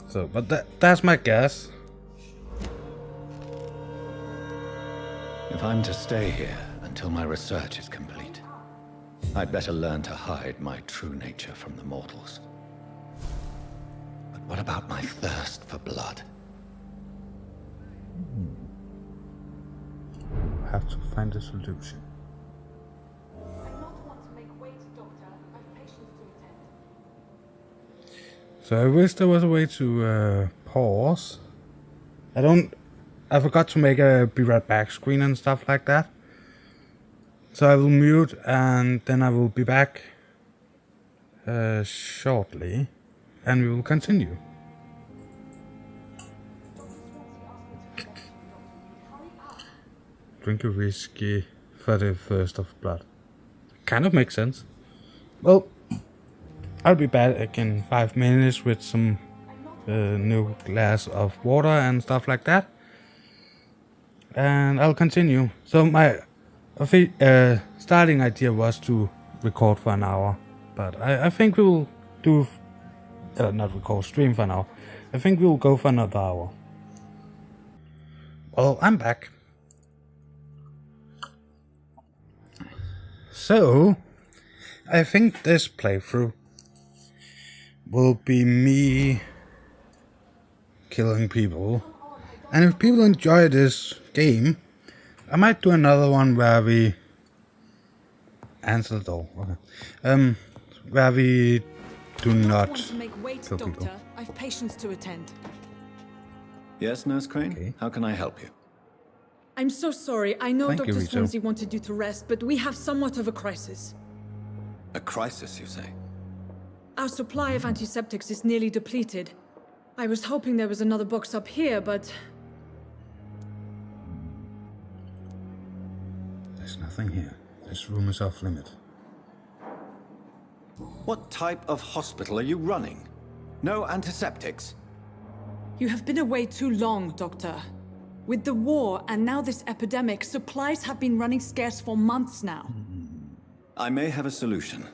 So, but that's my guess. If I'm to stay here until my research is complete, I'd better learn to hide my true nature from the mortals. But what about my thirst for blood? Have to find a solution. So I wish there was a way to pause. I forgot to make a be right back screen and stuff like that. So I will mute and then I will be back shortly and we will continue. Drink a whiskey for the thirst of blood. Kind of makes sense. Well, I'll be back in 5 minutes with some new glass of water and stuff like that. And I'll continue. So my starting idea was to record for an hour. But I think we will do... not record, stream for an hour. I think we will go for another hour. Well, I'm back. So, I think this playthrough will be me killing people. And if people enjoy this game, I might do another one where we Answer the door. Okay. Where we do not want to make wait, kill Doctor. people. I've patients to attend. Yes, Nurse Crane? Okay. How can I help you? I'm so sorry. I know Thank you, Dr. Rito. Swansea wanted you to rest, but we have somewhat of a crisis. A crisis, you say? Our supply of antiseptics is nearly depleted. I was hoping there was another box up here, but There's nothing here. This room is off limit. What type of hospital are you running? No antiseptics? you have been away too long, Doctor. With the war and now this epidemic, supplies have been running scarce for months now. I may have a solution.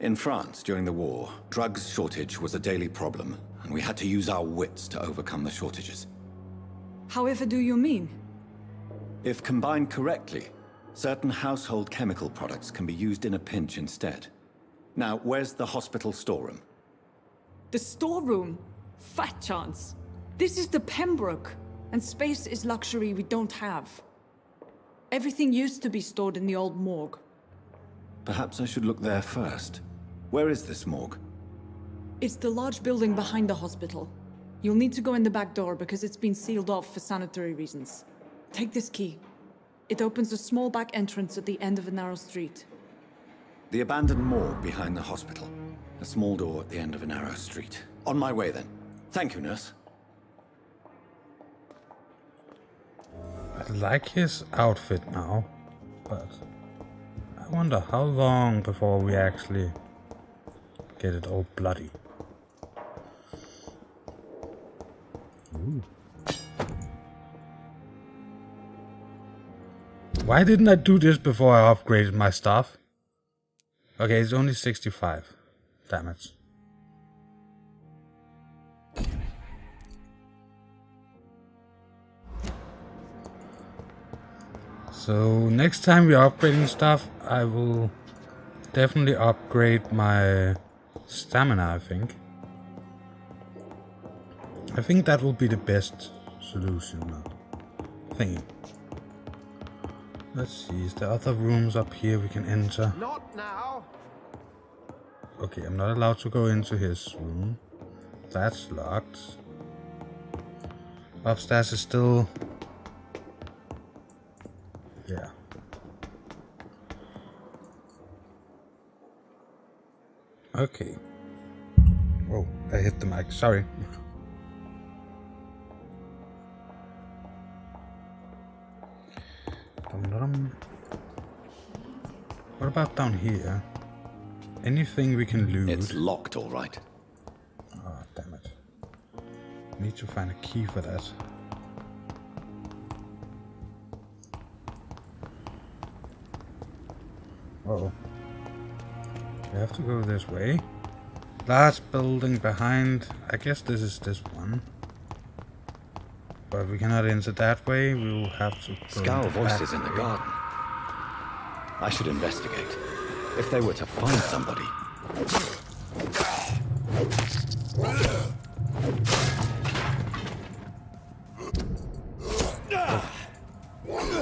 In France, during the war, drugs shortage was a daily problem, and we had to use our wits to overcome the shortages. However do you mean? If combined correctly, certain household chemical products can be used in a pinch instead. Now, where's the hospital storeroom? The storeroom? Fat chance. This is the Pembroke, and space is luxury we don't have. Everything used to be stored in the old morgue. Perhaps I should look there first. Where is this morgue? It's the large building behind the hospital. You'll need to go in the back door because it's been sealed off for sanitary reasons. Take this key. It opens a small back entrance at the end of a narrow street. The abandoned morgue behind the hospital. A small door at the end of a narrow street. On my way, then. Thank you, nurse. I like his outfit now, but I wonder how long before we actually get it all bloody. Ooh. Why didn't I do this before I upgraded my stuff? Okay, it's only 65 damage. So next time we're upgrading stuff, I will definitely upgrade my stamina, I think. I think that will be the best solution. Thingy. Let's see, is there other rooms up here we can enter? Not now. Okay, I'm not allowed to go into his room. That's locked. Upstairs is still... yeah. Okay. Oh, I hit the mic, sorry. What about down here? Anything we can loot? It's locked, all right. Oh, damn it. Need to find a key for that. Uh-oh. We have to go this way. Large building behind. I guess this is this one. But if we cannot enter that way, we will have to go Skal voices back in the way. garden. I should investigate. If they were to find somebody.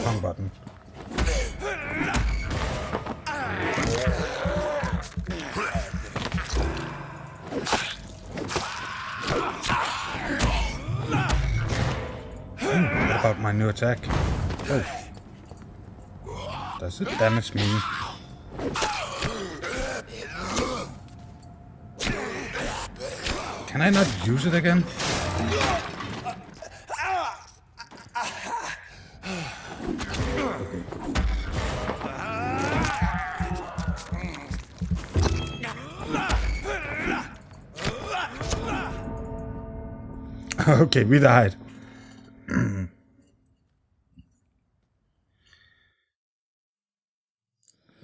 Wrong button. What about my new attack? Oh. Does it damage me? Can I not use it again? Okay, we died.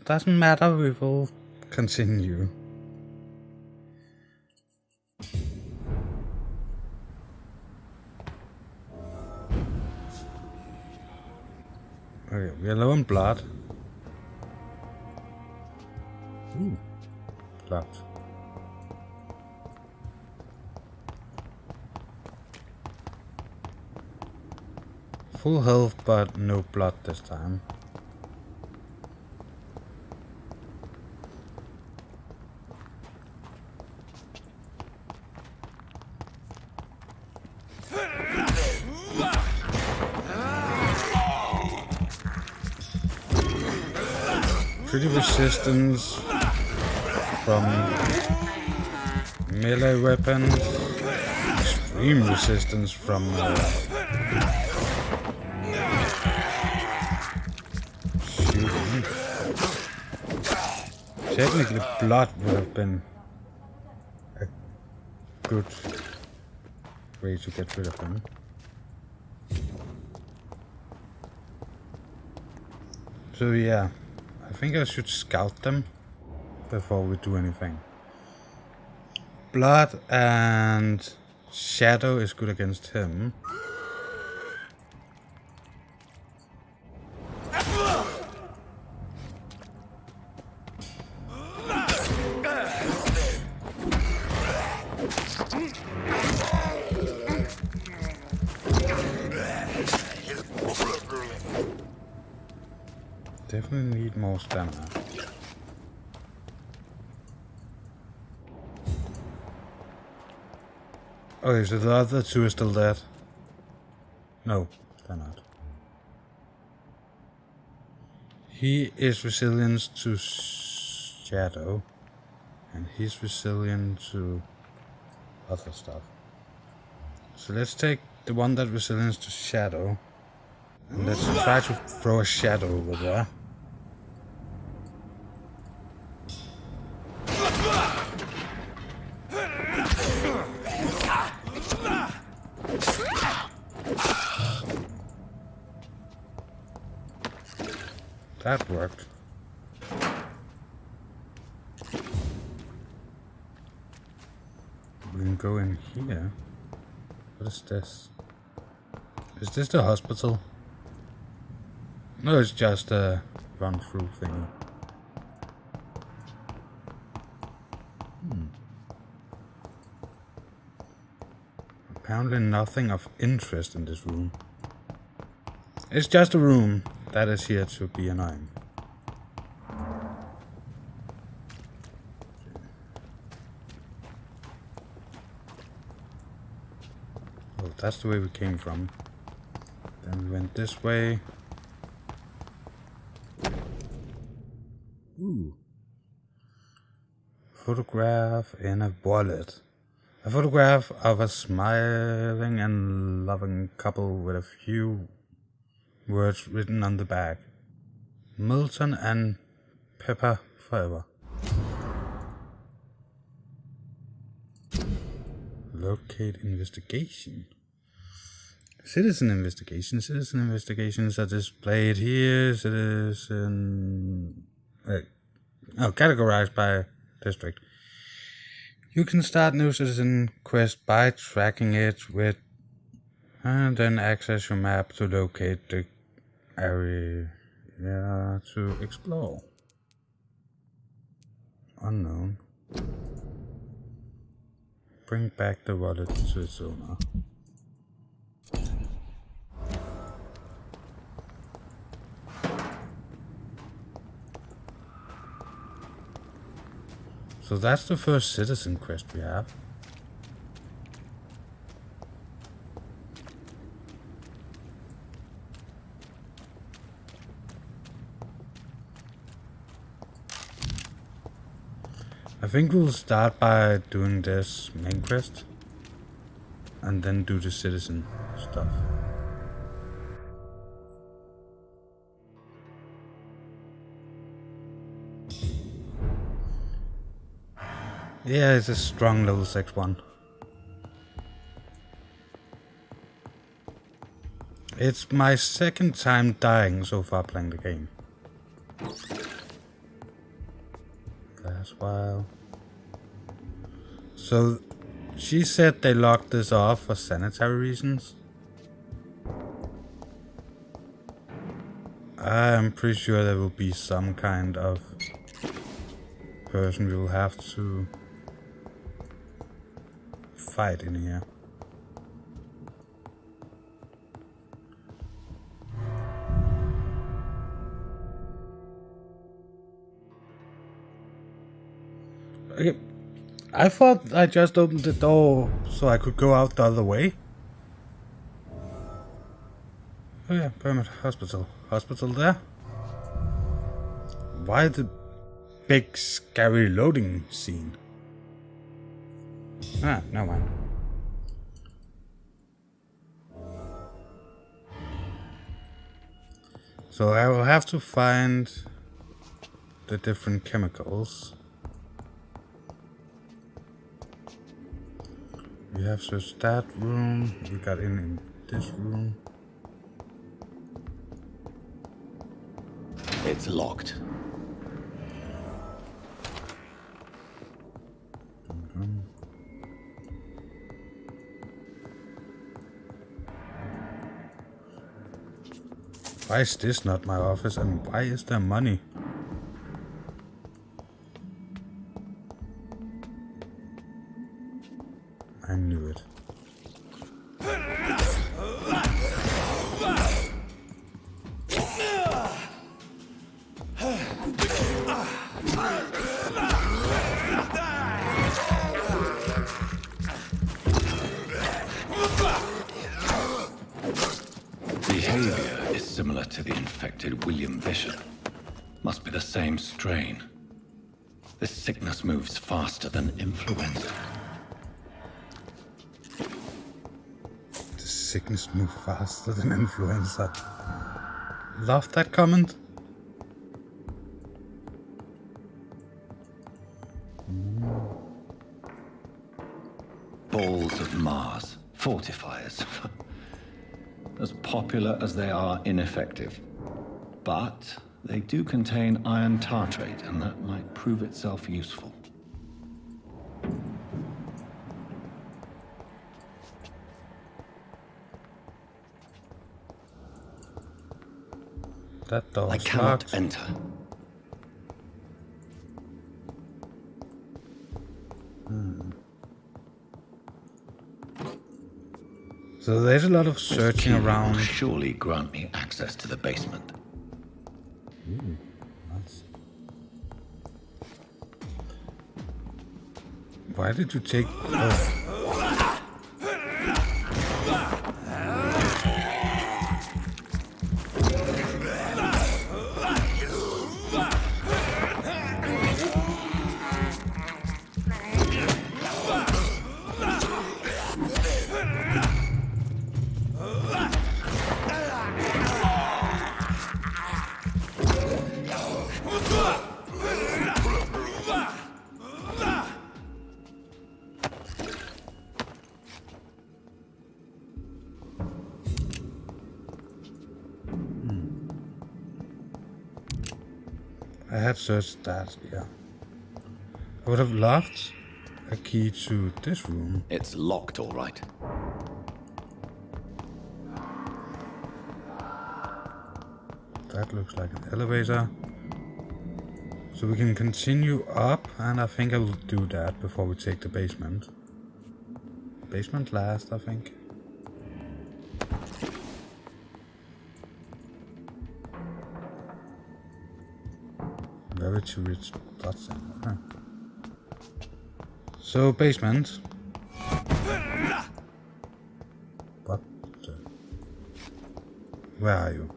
Doesn't matter, we will continue. Okay, we are low on blood. Ooh, blood. Full health, but no blood this time. pretty resistance from melee weapons, extreme resistance from shooting. Technically, blood would have been a good way to get rid of him. So yeah, I think I should scout them before we do anything. Blood and shadow is good against him. Definitely need more stamina. Okay, so the other two are still dead. No, they're not. He is resilient to shadow, and he's resilient to other stuff. So let's take the one that resilient to shadow, and let's try to throw a shadow over there. That worked. We can go in here. What is this? Is this the hospital? No, it's just a run-through thing. Apparently nothing of interest in this room. It's just a room that is here to be annoying. Oh, that's the way we came from. Then we went this way. Ooh. Photograph in a wallet. A photograph of a smiling and loving couple with a few words written on the back. Milton and Pepper forever. Locate investigation. Citizen investigations are displayed here. Citizen... categorized by district. You can start new citizen quest by tracking it with... and then access your map to locate the area to explore. Unknown. Bring back the wallet to its owner. So that's the first citizen quest we have. I think we'll start by doing this main quest and then do the citizen stuff. Yeah, it's a strong level 6 one. It's my second time dying so far playing the game. Last while. So, she said they locked this off for sanitary reasons. I'm pretty sure there will be some kind of person we will have to fight in here. Okay. I thought I just opened the door so I could go out the other way. Oh yeah, permit hospital. Hospital there. why the big scary loading scene? Ah, no mind. So I will have to find the different chemicals. We have searched that room. We got in this room. It's locked. Why is this not my office, and why is there money? I knew it. Behavior is similar to the infected William Bishop. Must be the same strain. This sickness moves faster than influenza. The sickness moves faster than influenza. Love that comment. Balls of Mars. Fortifiers. As popular as they are ineffective. But they do contain iron tartrate, and that might prove itself useful. That door I is cannot locked. enter. So there's a lot of searching Keeper will around. surely grant me access to the basement. Nice. Why did you take... Oh. I had searched that, yeah. I would have loved a key to this room. It's locked, all right. That looks like an elevator. So we can continue up, and I think I will do that before we take the basement. Basement last, I think. Very too rich blood center. Huh. So basement. What the... Where are you?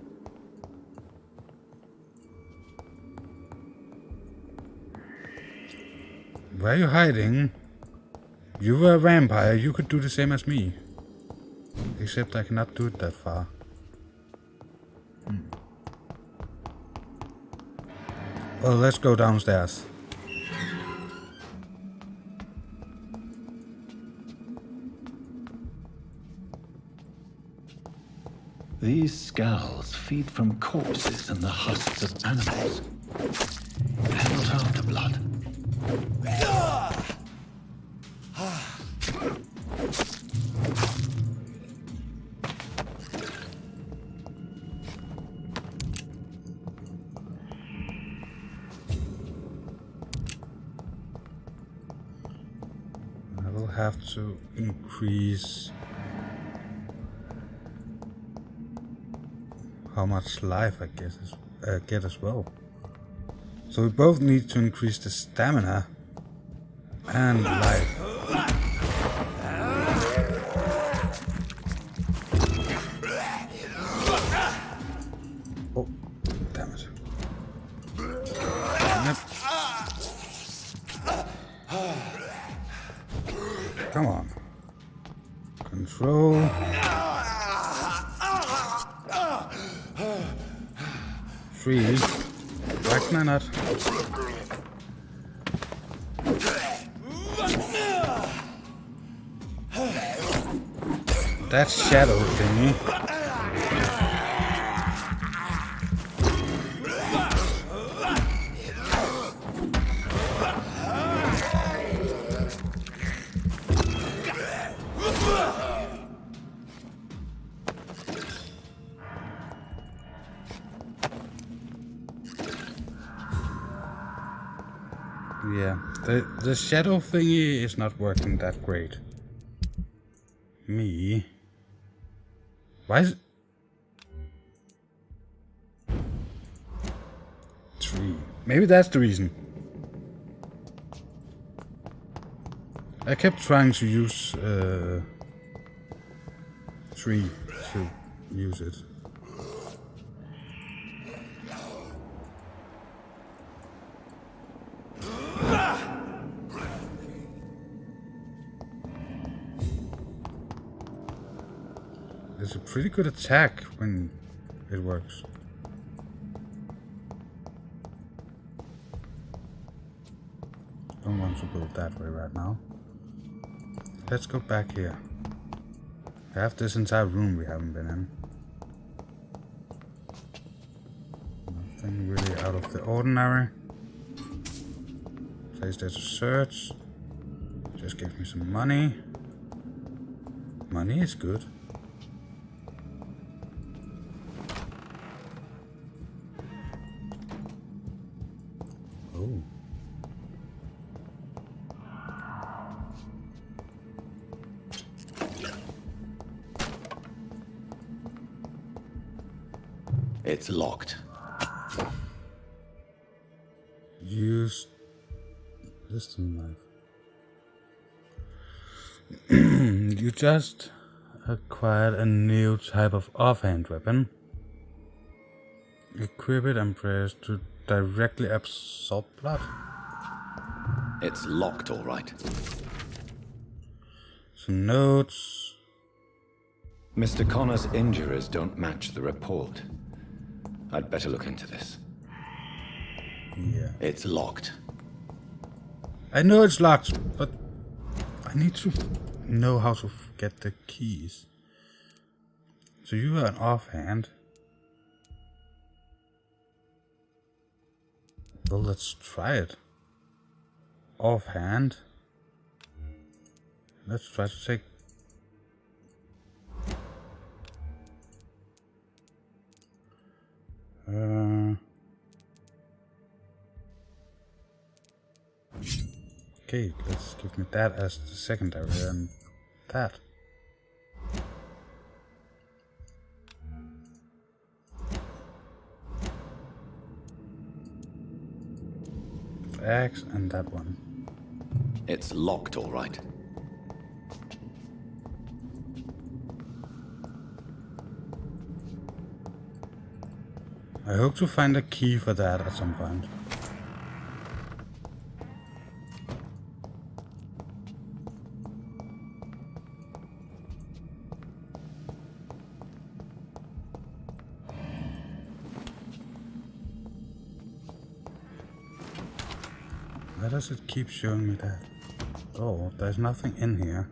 Where are you hiding? You were a vampire, you could do the same as me. Except I cannot do it that far. Well, let's go downstairs. These skals feed from corpses and the husks of animals. They're not after blood. I will have to increase how much life I get as well. So we both need to increase the stamina and life. Oh, damn it. throw. 3. Why can I not? That shadow thingy. Yeah, the shadow thingy is not working that great. Me. Why is it? 3. Maybe that's the reason. I kept trying to use 3 to use it. It's a pretty good attack when it works. Don't want to go that way right now. Let's go back here. We have this entire room we haven't been in. Nothing really out of the ordinary. Place there to search. Just give me some money. Money is good. Oh. It's locked. Use this knife. You just acquired a new type of offhand weapon. Equip it and press to directly absorb blood. It's locked, all right. Some notes. Mr. Connor's injuries don't match the report. I'd better look into this. Yeah. It's locked. I know it's locked, but I need to know how to get the keys. So you are an offhand. Well, let's try it. Offhand. Let's try to take... Okay, let's give me that as the secondary and that. Axe and that one. It's locked, all right. I hope to find a key for that at some point. Why does it keep showing me that? Oh, there's nothing in here.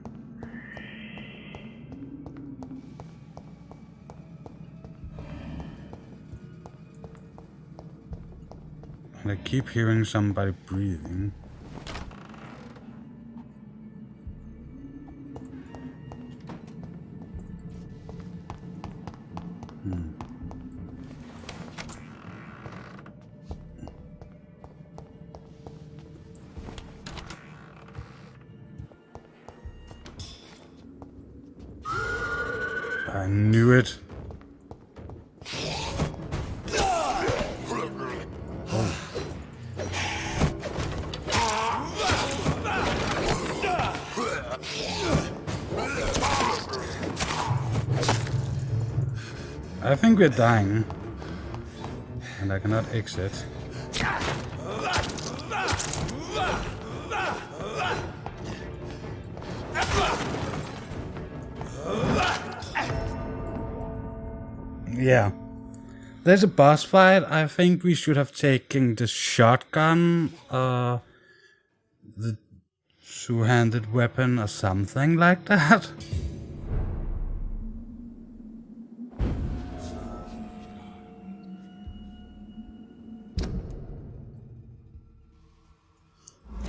And I keep hearing somebody breathing. I knew it. I think we're dying, and I cannot exit. Yeah. There's a boss fight. I think we should have taken the shotgun, the two-handed weapon or something like that.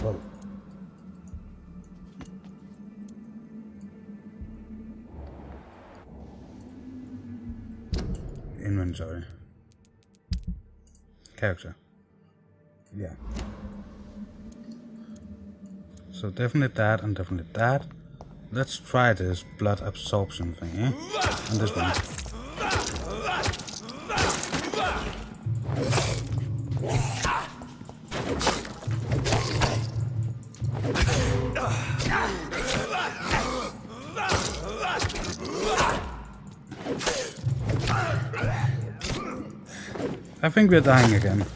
Whoa. Inventory. Character. Yeah. So definitely that and definitely that. Let's try this blood absorption thing, eh? And this one. I think we're dying again.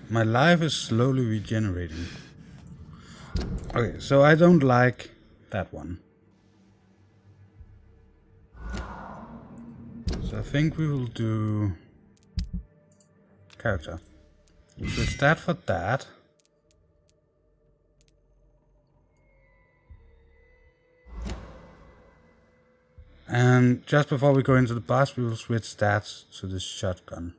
My life is slowly regenerating. Okay, so I don't like that one. So I think we will do character. Switch that for that. And just before we go into the boss, we will switch stats to the shotgun.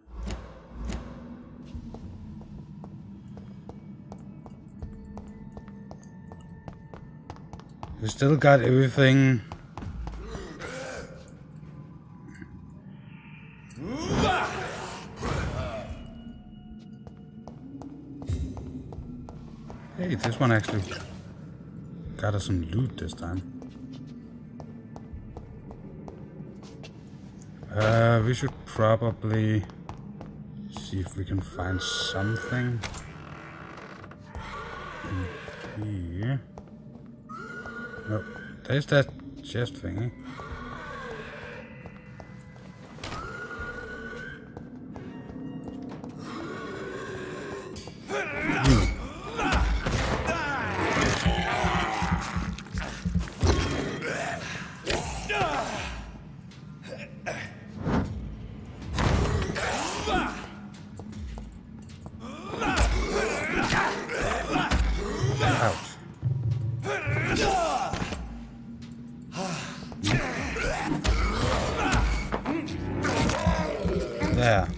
We still got everything. Hey, this one actually got us some loot this time. We should probably see if we can find something in here. No, there's that chest thingy. There.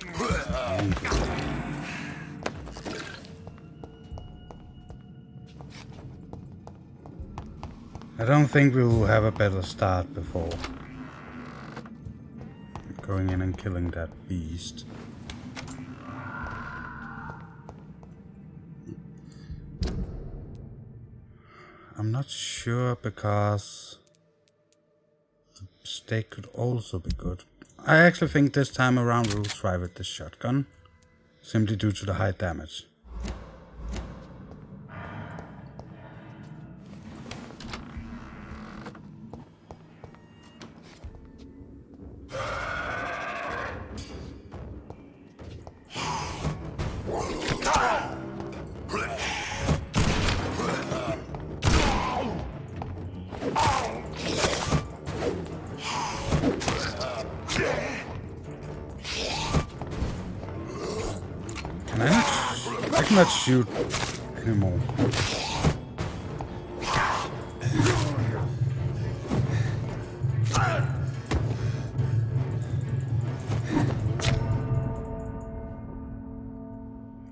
I don't think we will have a better start before going in and killing that beast. I'm not sure because the steak could also be good. I actually think this time around we'll try with the shotgun, simply due to the high damage. I cannot shoot anymore.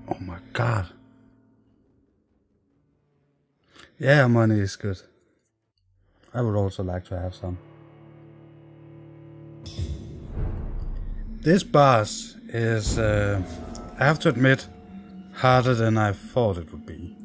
Oh my god. Yeah, money is good. I would also like to have some. This boss is, I have to admit, harder than I thought it would be.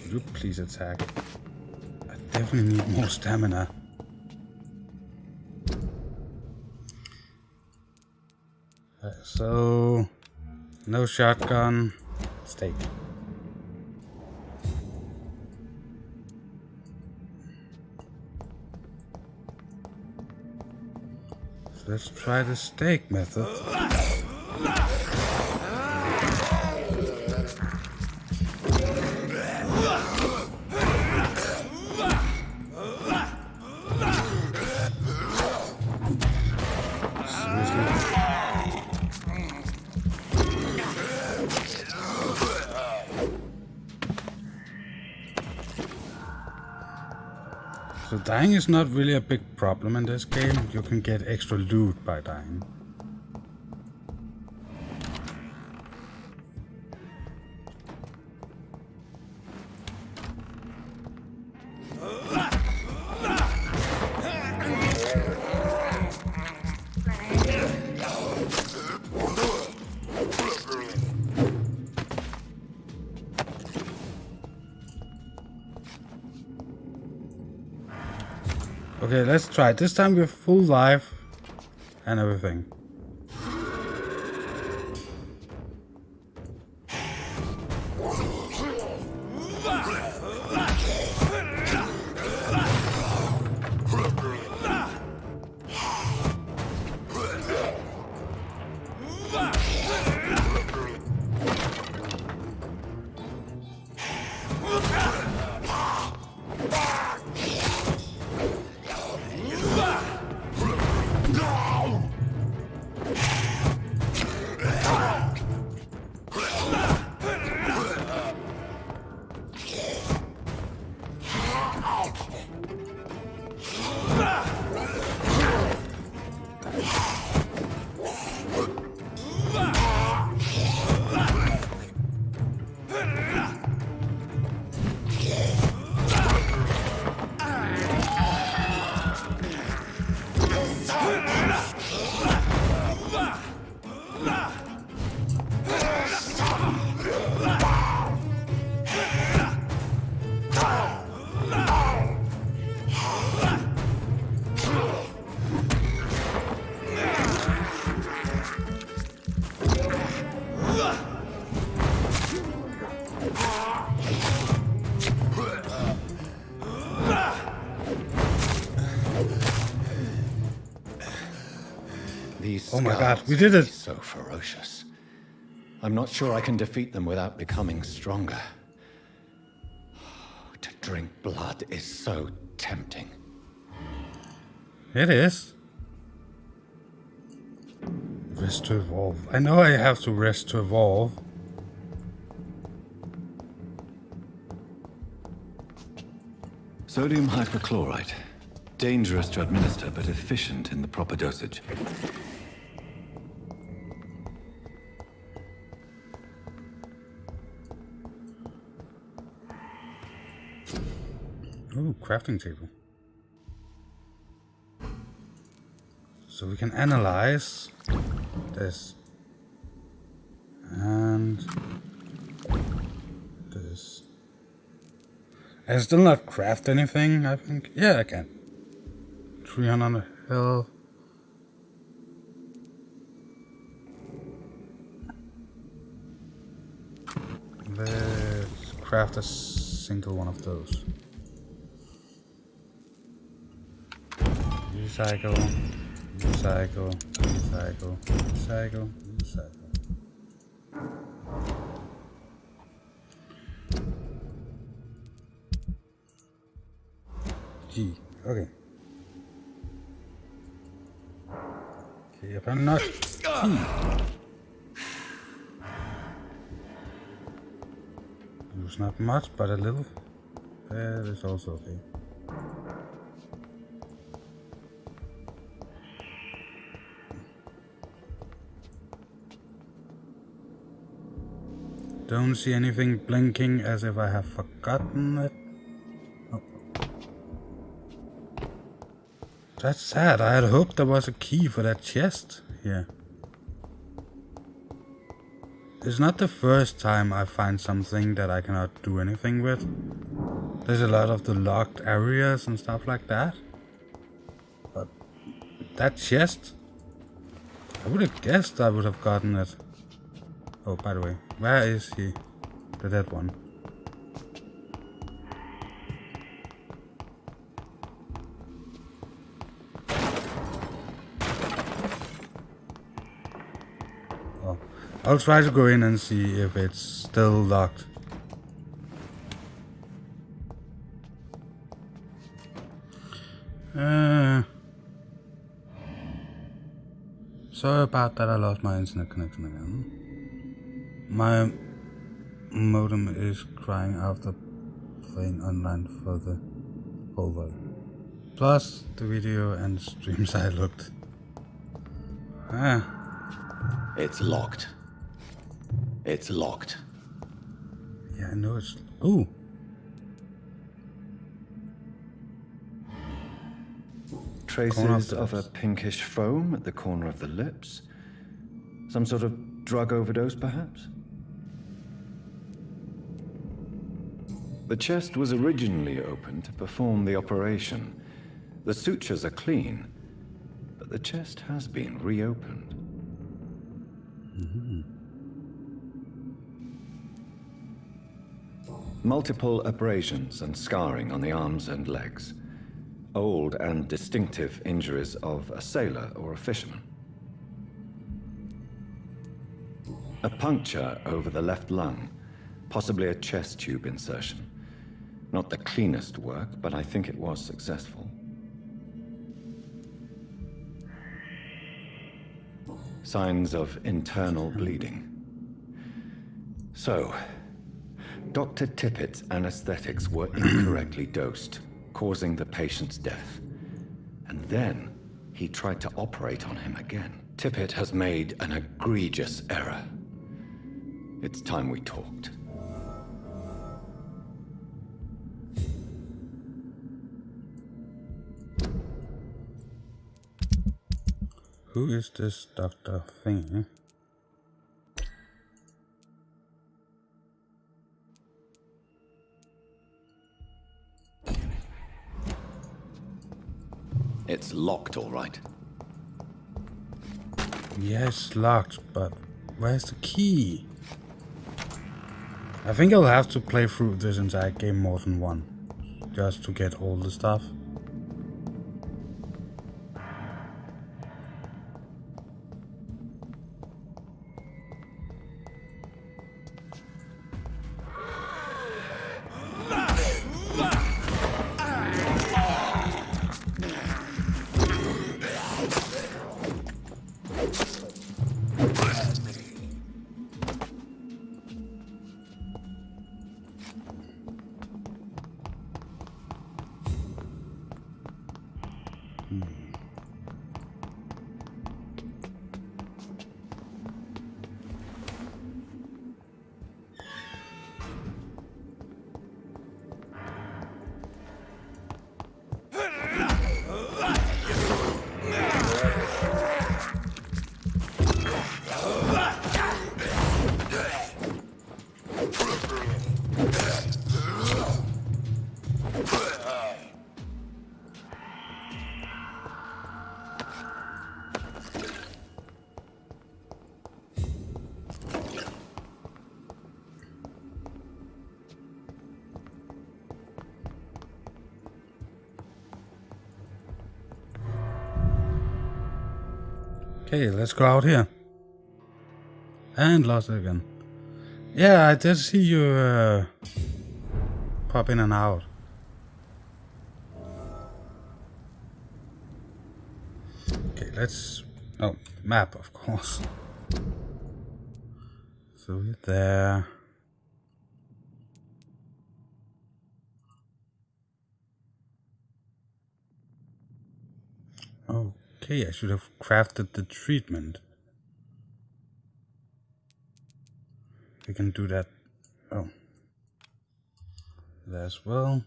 Could you please attack? I definitely need more stamina. So, no shotgun, steak. So let's try the steak method. So dying is not really a big problem in this game. You can get extra loot by dying. Okay, let's try it. This time we're full life and everything. These Oh my god, skals we did it! are so ferocious. I'm not sure I can defeat them without becoming stronger. To drink blood is so tempting. It is. Rest to evolve. I know I have to rest to evolve. Sodium hypochlorite. Dangerous to administer, but efficient in the proper dosage. Ooh, crafting table. So we can analyze this. And this. I can still not craft anything, I think. Yeah, I can. 300 health. Let's craft a single one of those. Recycle, recycle, recycle, recycle, recycle. G. Okay. Okay, if I'm not use not much, but a little. That is also okay. Don't see anything blinking as if I have forgotten it. Oh. That's sad. I had hoped there was a key for that chest here. It's not the first time I find something that I cannot do anything with. There's a lot of the locked areas and stuff like that. But that chest, I would have guessed I would have gotten it. Oh, by the way, where is he? The dead one. Oh, I'll try to go in and see if it's still locked. Sorry about that, I lost my internet connection again. My modem is crying after playing online for the whole way. Plus, the video and streams I looked. It's locked. It's locked. Yeah, I know it's... Ooh! Traces of a pinkish foam at the corner of the lips. Some sort of drug overdose, perhaps? The chest was originally opened to perform the operation. The sutures are clean, but the chest has been reopened. Multiple abrasions and scarring on the arms and legs. Old and distinctive injuries of a sailor or a fisherman. A puncture over the left lung, possibly a chest tube insertion. Not the cleanest work, but I think it was successful. Signs of internal bleeding. So, Dr. Tippett's anesthetics were incorrectly dosed, causing the patient's death. And then he tried to operate on him again. Tippett has made an egregious error. It's time we talked. Who is this Dr. thing? It's locked, all right. Yes, locked, but where's the key? I think I'll have to play through this entire game more than one, just to get all the stuff. Okay, let's go out here. And lost it again. Yeah, I did see you pop in and out. Okay, let's... Oh, map, of course. So we're there. Okay, I should have crafted the treatment. We can do that. Oh. There as well.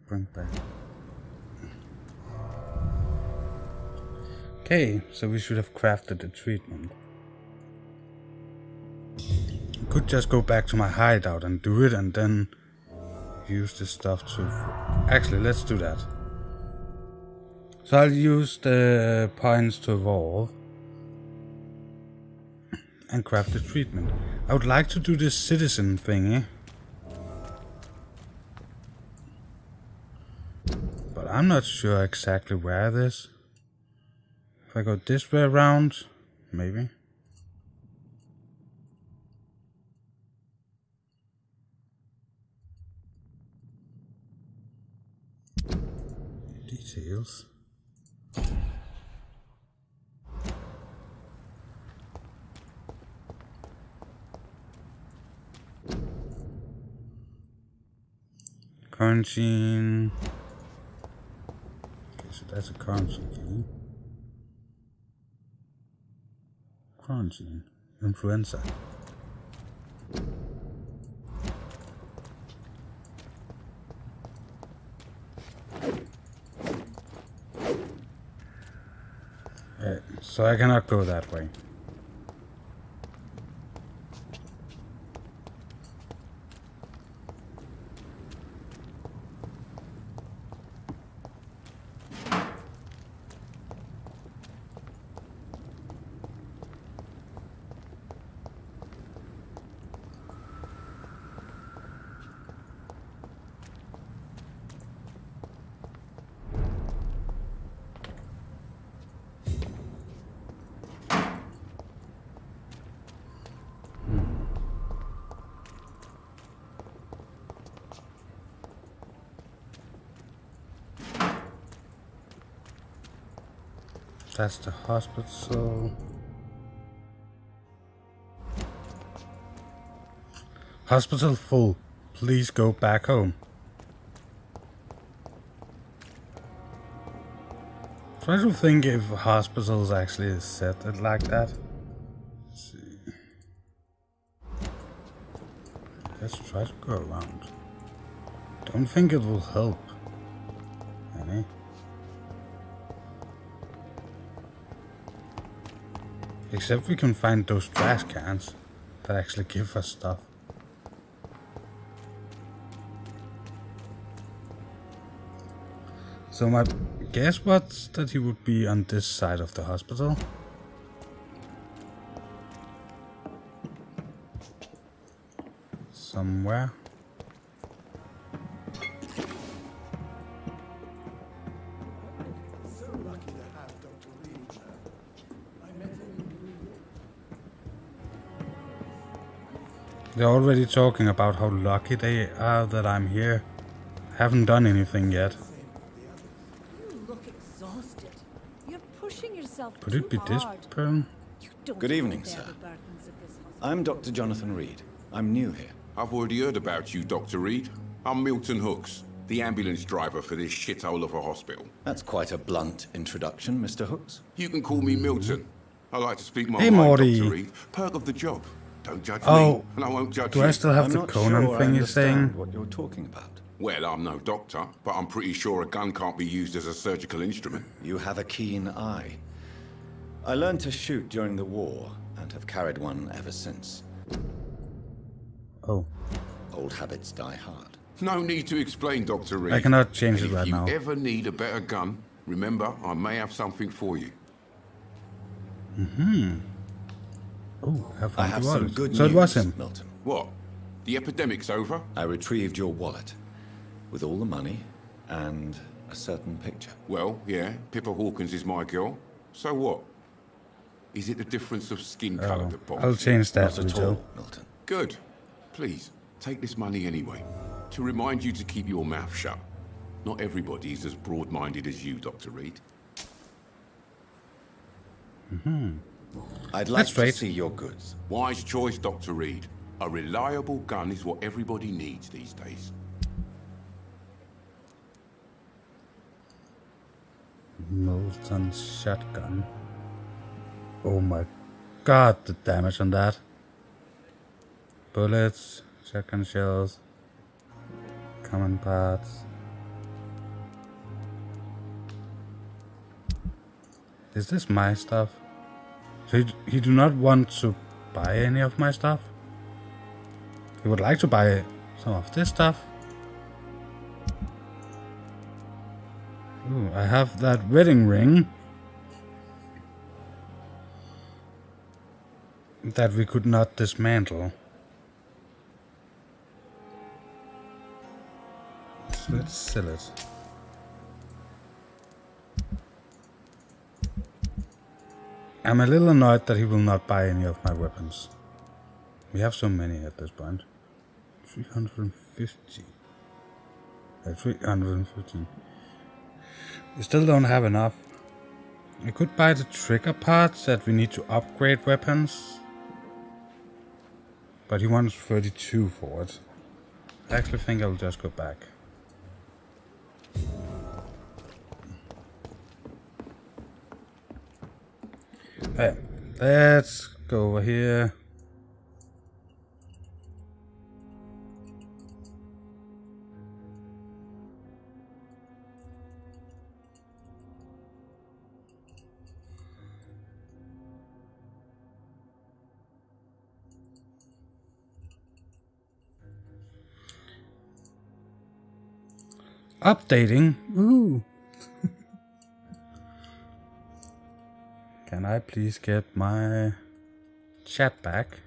Bring back. Okay, so we should have crafted the treatment. could just go back to my hideout and do it and then use this stuff to... Actually, let's do that. So I'll use the points to evolve and craft the treatment. I would like to do this citizen thingy, but I'm not sure exactly where it is. If I go this way around, maybe. Details. Quarantine. Okay, so that's a quarantine key. Quarantine. Influenza. So I cannot go that way. That's the hospital. Hospital full. Please go back home. Try to think if hospitals actually set it like that. Let's see. Let's try to go around. Don't think it will help any. Except we can find those trash cans that actually give us stuff. So my guess was that he would be on this side of the hospital. Somewhere. They're already talking about how lucky they are that I'm here. Haven't done anything yet. You look exhausted. You're pushing yourself. Could it be this person? Good evening, sir. I'm Dr. Jonathan Reid. I'm new here. I've already heard about you, Dr. Reid. I'm Milton Hooks, the ambulance driver for this shithole of a hospital. That's quite a blunt introduction, Mr. Hooks. You can call me Milton. I like to speak my Hey, mind, Morty. Dr. Reid. Perk of the job. Don't judge Oh, me, and I won't judge do you. I still have I'm the not Conan sure I thing you're understand saying? what you're talking about. Well, I'm no doctor, but I'm pretty sure a gun can't be used as a surgical instrument. You have a keen eye. I learned to shoot during the war and have carried one ever since. Oh. Old habits die hard. No need to explain, Dr. Reid. I cannot change And it right now. If you ever need a better gun, remember, I may have something for you. Oh, I have some good news, So it was him. Milton. What? The epidemic's over? I retrieved your wallet with all the money and a certain picture. Well, yeah, Pippa Hawkins is my girl. So what? Is it the difference of skin colour that bothers I'll you? change that, Not at Joe. all, Milton. Good. Please, take this money anyway. To remind you to keep your mouth shut. Not everybody is as broad-minded as you, Dr. Reid. I'd like That's to right. see your goods. Wise choice, Dr. Reid. A reliable gun is what everybody needs these days. Molten shotgun. Oh my god, the damage on that. Bullets, shotgun shells, common parts. Is this my stuff? So he do not want to buy any of my stuff? He would like to buy some of this stuff. Ooh, I have that wedding ring that we could not dismantle. So let's sell it. I'm a little annoyed that he will not buy any of my weapons. We have so many at this point. 350. 315. We still don't have enough. I could buy the trigger parts that we need to upgrade weapons. But he wants 32 for it. I actually think I'll just go back. Hey, let's go over here. Updating. Ooh. Can I please get my chat back?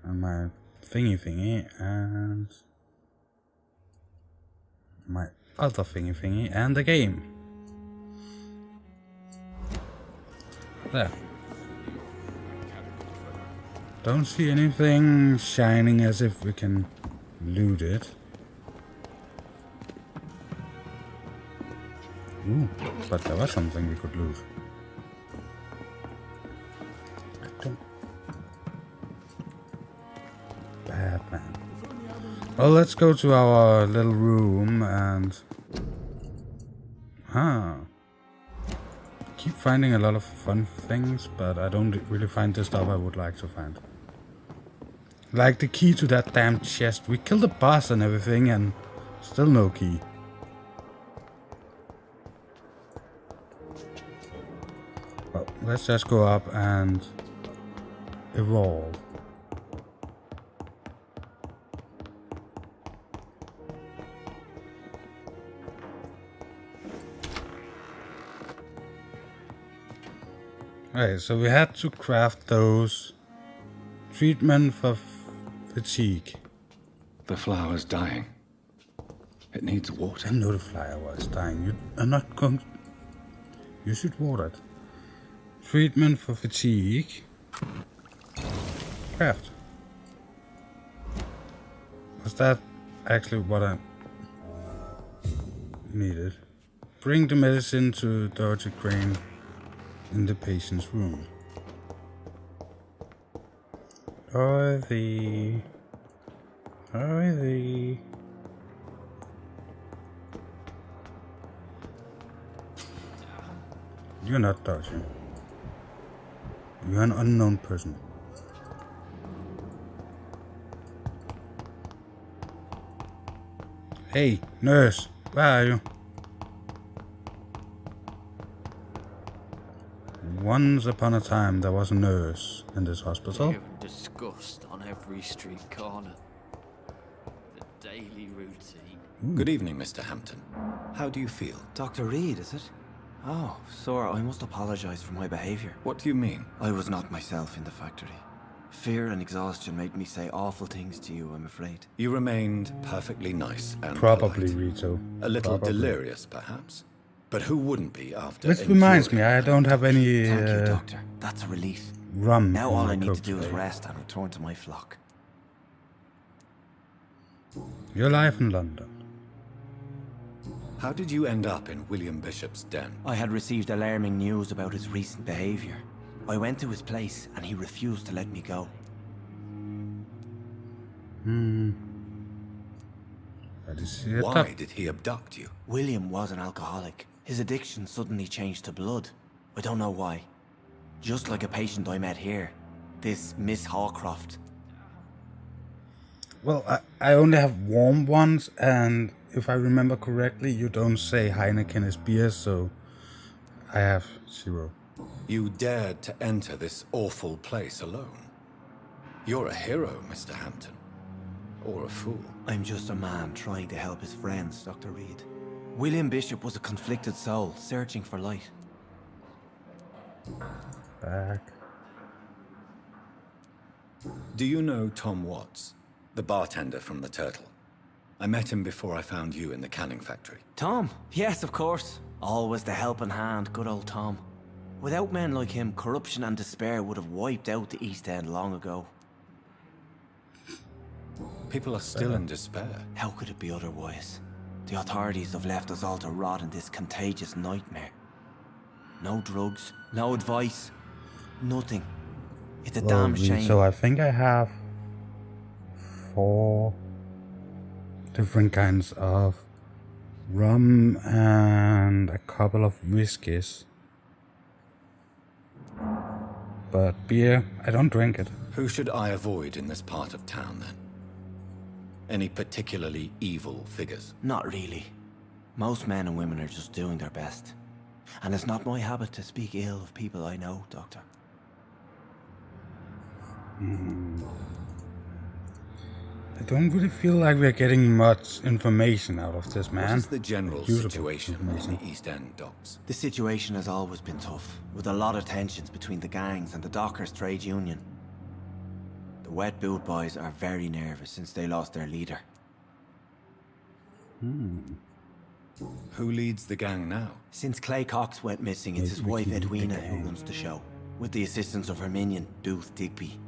And my thingy and my other thingy and the game. There. Don't see anything shining as if we can loot it. Ooh, but there was something we could loot. Bad man. Well, let's go to our little room and... Keep finding a lot of fun things, but I don't really find the stuff I would like to find. Like the key to that damn chest. We killed the boss and everything and still no key. Well, let's just go up and evolve. Okay, so we had to craft those. Treatment for fatigue. The flower's dying. It needs water. I know the flower was dying. You are not going... You should water it. Treatment for fatigue. Craft. Was that actually what I needed? Bring the medicine to Dr. Crane in the patient's room. Dorothy. Dorothy. You're not Dorothy. You're an unknown person. Hey, nurse, where are you? Once upon a time, there was a nurse in this hospital. Pure disgust on every street corner. The daily routine. Good evening, Mr. Hampton. How do you feel? Dr. Reid, is it? Oh, sir, I must apologize for my behavior. What do you mean? I was not myself in the factory. Fear and exhaustion made me say awful things to you, I'm afraid. You remained perfectly nice and Probably, polite. Rito. A little Probably. delirious, perhaps. But who wouldn't be after... Which reminds me, I don't have any Thank you, Doctor. That's a relief. rum. Now in all my I need coat to do is today. rest and return to my flock. Your life in London. How did you end up in William Bishop's den? I had received alarming news about his recent behavior. I went to his place and he refused to let me go. Why did he abduct you? William was an alcoholic. His addiction suddenly changed to blood. I don't know why. Just like a patient I met here. This Miss Hawcroft. Well, I only have warm ones, and if I remember correctly, you don't say Heineken is beer, so I have 0. You dared to enter this awful place alone. You're a hero, Mr. Hampton. Or a fool. I'm just a man trying to help his friends, Dr. Reid. William Bishop was a conflicted soul, searching for light. Back. Do you know Tom Watts, the bartender from the Turtle? I met him before I found you in the canning factory. Tom? Yes, of course. Always the helping hand, good old Tom. Without men like him, corruption and despair would have wiped out the East End long ago. People are still in despair. How could it be otherwise? The authorities have left us all to rot in this contagious nightmare. No drugs, no advice, nothing. It's a damn shame. So I think I have 4 different kinds of rum and a couple of whiskeys. But beer, I don't drink it. Who should I avoid in this part of town, then? Any particularly evil figures? Not really. Most men and women are just doing their best. And it's not my habit to speak ill of people I know, Doctor. I don't really feel like we're getting much information out of this, man. What is the general situation in the East End docks? The situation has always been tough, with a lot of tensions between the gangs and the Dockers' trade union. The Wet Boot boys are very nervous since they lost their leader. Who leads the gang now? Since Clay Cox went missing, it's his wife Edwina who runs the show, with the assistance of her minion, Booth Digby.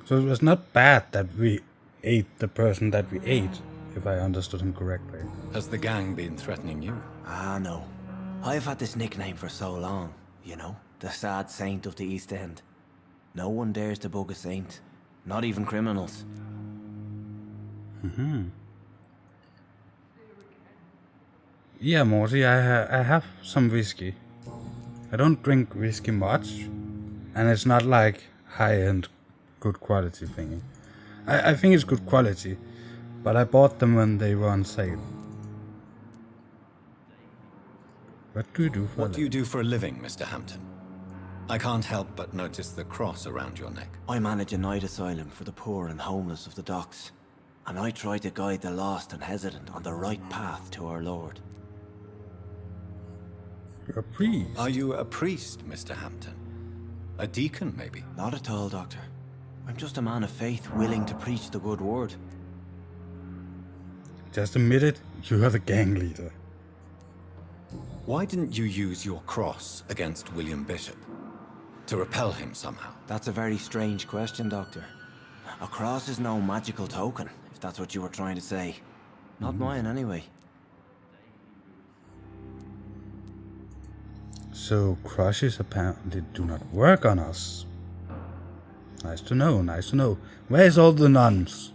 So it was not bad that we ate the person that we ate, if I understood him correctly. Has the gang been threatening you? Ah, no. I've had this nickname for so long, you know, the sad saint of the East End. No one dares to bug a saint, not even criminals. Yeah, Morty, I have some whiskey. I don't drink whiskey much, and it's not like high-end good quality thingy. I think it's good quality, but I bought them when they were on sale. What do you do for What do you do for a living, Mr. Hampton? I can't help but notice the cross around your neck. I manage a night asylum for the poor and homeless of the docks, and I try to guide the lost and hesitant on the right path to our Lord. You're a priest. Are you a priest, Mr. Hampton? A deacon, maybe? Not at all, Doctor. I'm just a man of faith willing to preach the good word. Just admit it, you're the gang leader. Why didn't you use your cross against William Bishop? To repel him somehow? That's a very strange question, Doctor. A cross is no magical token, if that's what you were trying to say. Not mine, anyway. So crushes apparently do not work on us. Nice to know, nice to know. Where's all the nuns?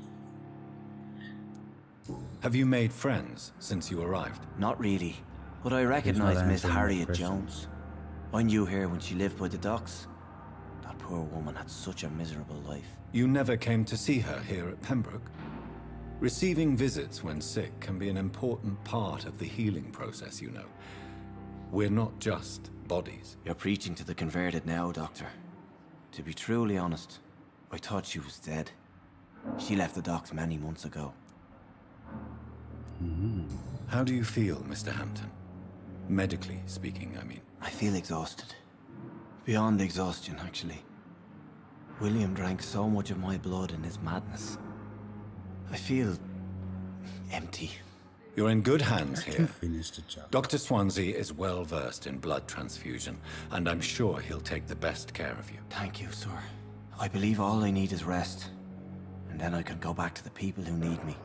Have you made friends since you arrived? Not really, but I recognize Miss Harriet Jones. I knew her when she lived by the docks. That poor woman had such a miserable life. You never came to see her here at Pembroke? Receiving visits when sick can be an important part of the healing process, you know. We're not just bodies. You're preaching to the converted now, Doctor. To be truly honest, I thought she was dead. She left the docks many months ago. How do you feel, Mr. Hampton? Medically speaking, I mean. I feel exhausted. Beyond exhaustion, actually. William drank so much of my blood in his madness. I feel empty. You're in good hands here. Finish the job. Dr. Swansea is well versed in blood transfusion, and I'm sure he'll take the best care of you. Thank you, sir. I believe all I need is rest. And then I can go back to the people who need me.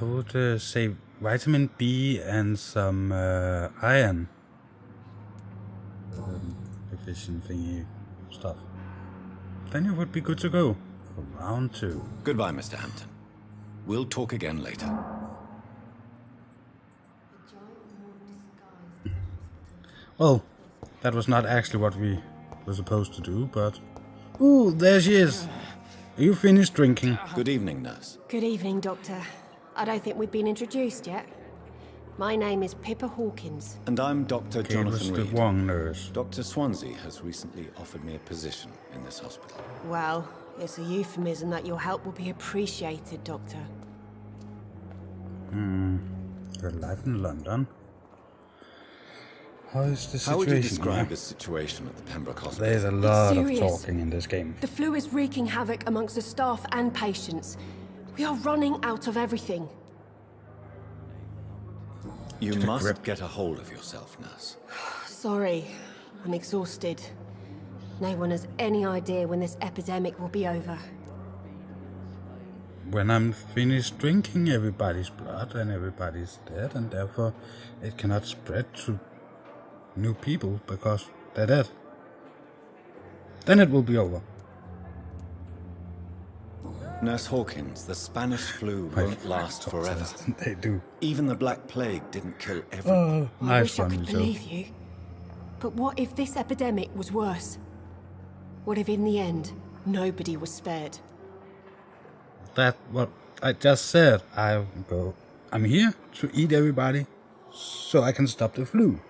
I would say vitamin B and some iron. Deficient thingy stuff. Then you would be good to go for round 2. Goodbye, Mr. Hampton. We'll talk again later. Well, that was not actually what we were supposed to do, but... Ooh, there she is! Are you finished drinking? Good evening, nurse. Good evening, Doctor. I don't think we've been introduced yet. My name is Pippa Hawkins. And I'm Dr. Jonathan Reid. Wrong nurse. Dr. Swansea has recently offered me a position in this hospital. Well, It's a euphemism that your help will be appreciated, Doctor. Your life in London. How is the situation? How would you describe here? the situation at the Pembroke Hospital? There's a lot of serious. talking in this game. The flu is wreaking havoc amongst the staff and patients. We are running out of everything. You must get a hold of yourself, nurse. Sorry, I'm exhausted. No one has any idea when this epidemic will be over. When I'm finished drinking everybody's blood and everybody's dead, and therefore it cannot spread to new people because they're dead. Then it will be over. Nurse Hawkins, the Spanish flu won't last forever. They do. Even the Black Plague didn't kill everyone. Oh, I nice wish I one, could Joe. believe you. But what if this epidemic was worse? What if in the end, nobody was spared? That's what I just said. I'm here to eat everybody so I can stop the flu.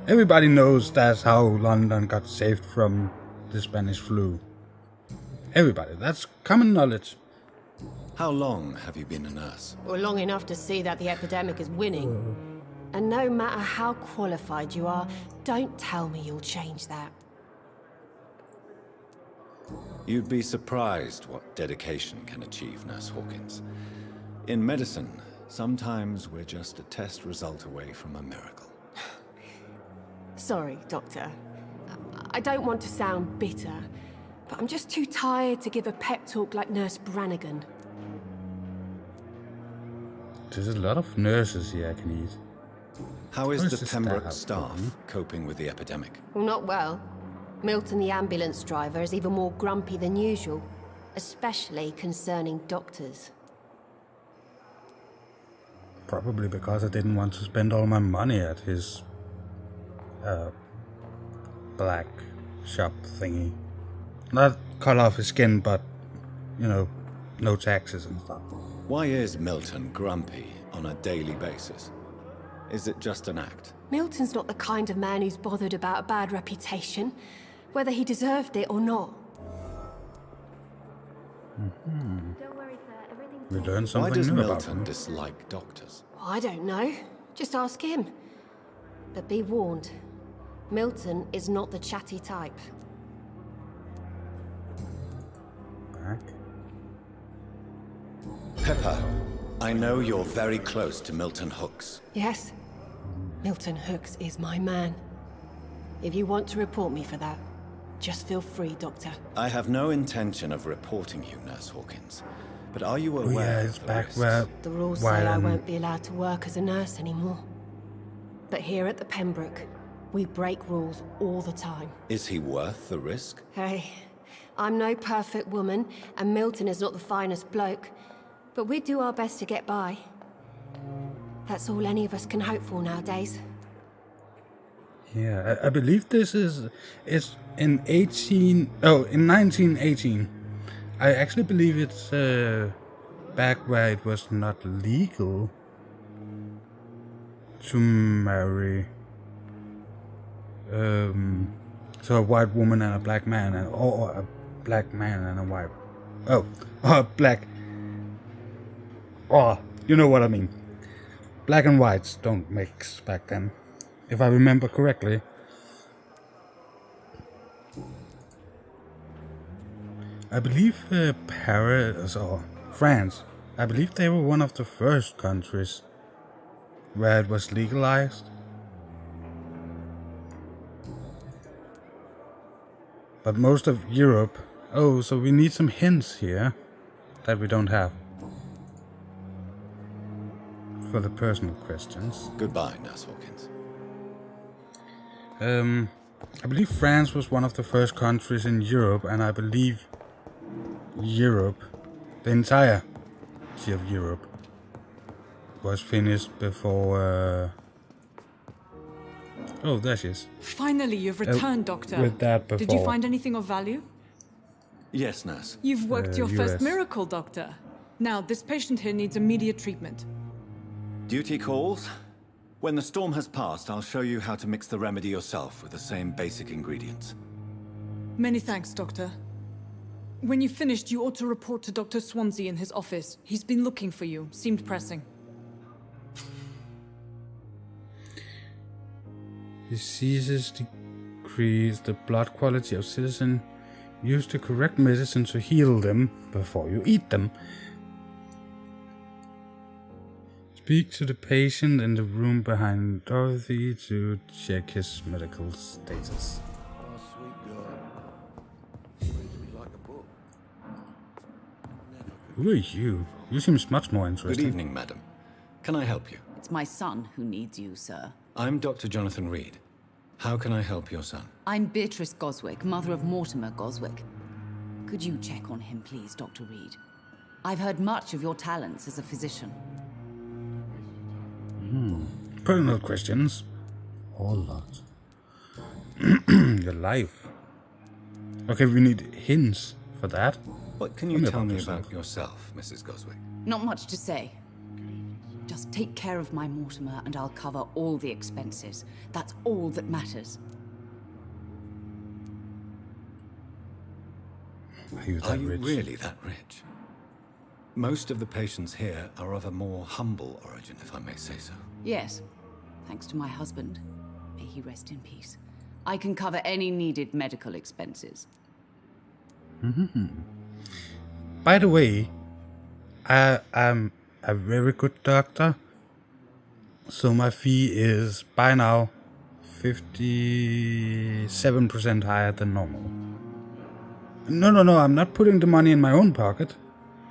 Everybody knows that's how London got saved from the Spanish flu. Everybody, that's common knowledge. How long have you been a nurse? Well, long enough to see that the epidemic is winning. And no matter how qualified you are, don't tell me you'll change that. You'd be surprised what dedication can achieve, Nurse Hawkins. In medicine, sometimes we're just a test result away from a miracle. Sorry, Doctor. I don't want to sound bitter, but I'm just too tired to give a pep talk like Nurse Brannigan. There's a lot of nurses here I can eat. How is Where's the the Pembroke staff? staff coping with the epidemic? Well, not well. Milton, the ambulance driver, is even more grumpy than usual, especially concerning doctors. Probably because I didn't want to spend all my money at his black shop thingy. Not cut off his skin, but, you know, no taxes and stuff. Why is Milton grumpy on a daily basis? Is it just an act? Milton's not the kind of man who's bothered about a bad reputation, whether he deserved it or not. We learned Why something does new about Milton him. dislike doctors? I don't know. Just ask him. But be warned, Milton is not the chatty type. Back. Pepper, I know you're very close to Milton Hooks. Yes, Milton Hooks is my man. If you want to report me for that, just feel free, Doctor. I have no intention of reporting you, Nurse Hawkins. But are you aware Oh yeah, it's of the back risks? where... The rules say while I won't be allowed to work as a nurse anymore. But here at the Pembroke, we break rules all the time. Is he worth the risk? Hey, I'm no perfect woman, and Milton is not the finest bloke. But we do our best to get by. That's all any of us can hope for nowadays. Yeah, I believe this is in 1918. I actually believe it's back where it was not legal to marry so a white woman and a black man, or a black man and a white black. Oh, you know what I mean. Black and whites don't mix back then, if I remember correctly. I believe Paris or France, I believe they were one of the first countries where it was legalized. But most of Europe... Oh, so we need some hints here that we don't have for the personal questions. Goodbye, Nurse Hawkins. I believe France was one of the first countries in Europe, and I believe Europe, the entirety of Europe, was finished before... Oh, there she is. Finally, you've returned, Doctor. With that before. Did you find anything of value? Yes, nurse. You've worked your first US. miracle, Doctor. Now, this patient here needs immediate treatment. Duty calls. When the storm has passed, I'll show you how to mix the remedy yourself with the same basic ingredients. Many thanks, Doctor. When you finished, you ought to report to Dr. Swansea in his office. He's been looking for you. Seemed pressing. Diseases decrease the blood quality of citizens. Use the correct medicine to heal them before you eat them. Speak to the patient in the room behind Dorothy to check his medical status. Oh, sweet girl. Reads me like a book. Who are you? You seem much more interesting. Good evening, madam. Can I help you? It's my son who needs you, sir. I'm Dr. Jonathan Reid. How can I help your son? I'm Beatrice Goswick, mother of Mortimer Goswick. Could you check on him, please, Dr. Reid? I've heard much of your talents as a physician. Personal questions. A lot. Your life. Okay, we need hints for that. What can you tell me about yourself, Mrs. Goswick? Not much to say. Just take care of my Mortimer and I'll cover all the expenses. That's all that matters. Are you really that rich? Most of the patients here are of a more humble origin, if I may say so. Yes, thanks to my husband. May he rest in peace. I can cover any needed medical expenses. By the way, I'm a very good doctor, so my fee is by now 57% higher than normal. No, I'm not putting the money in my own pocket.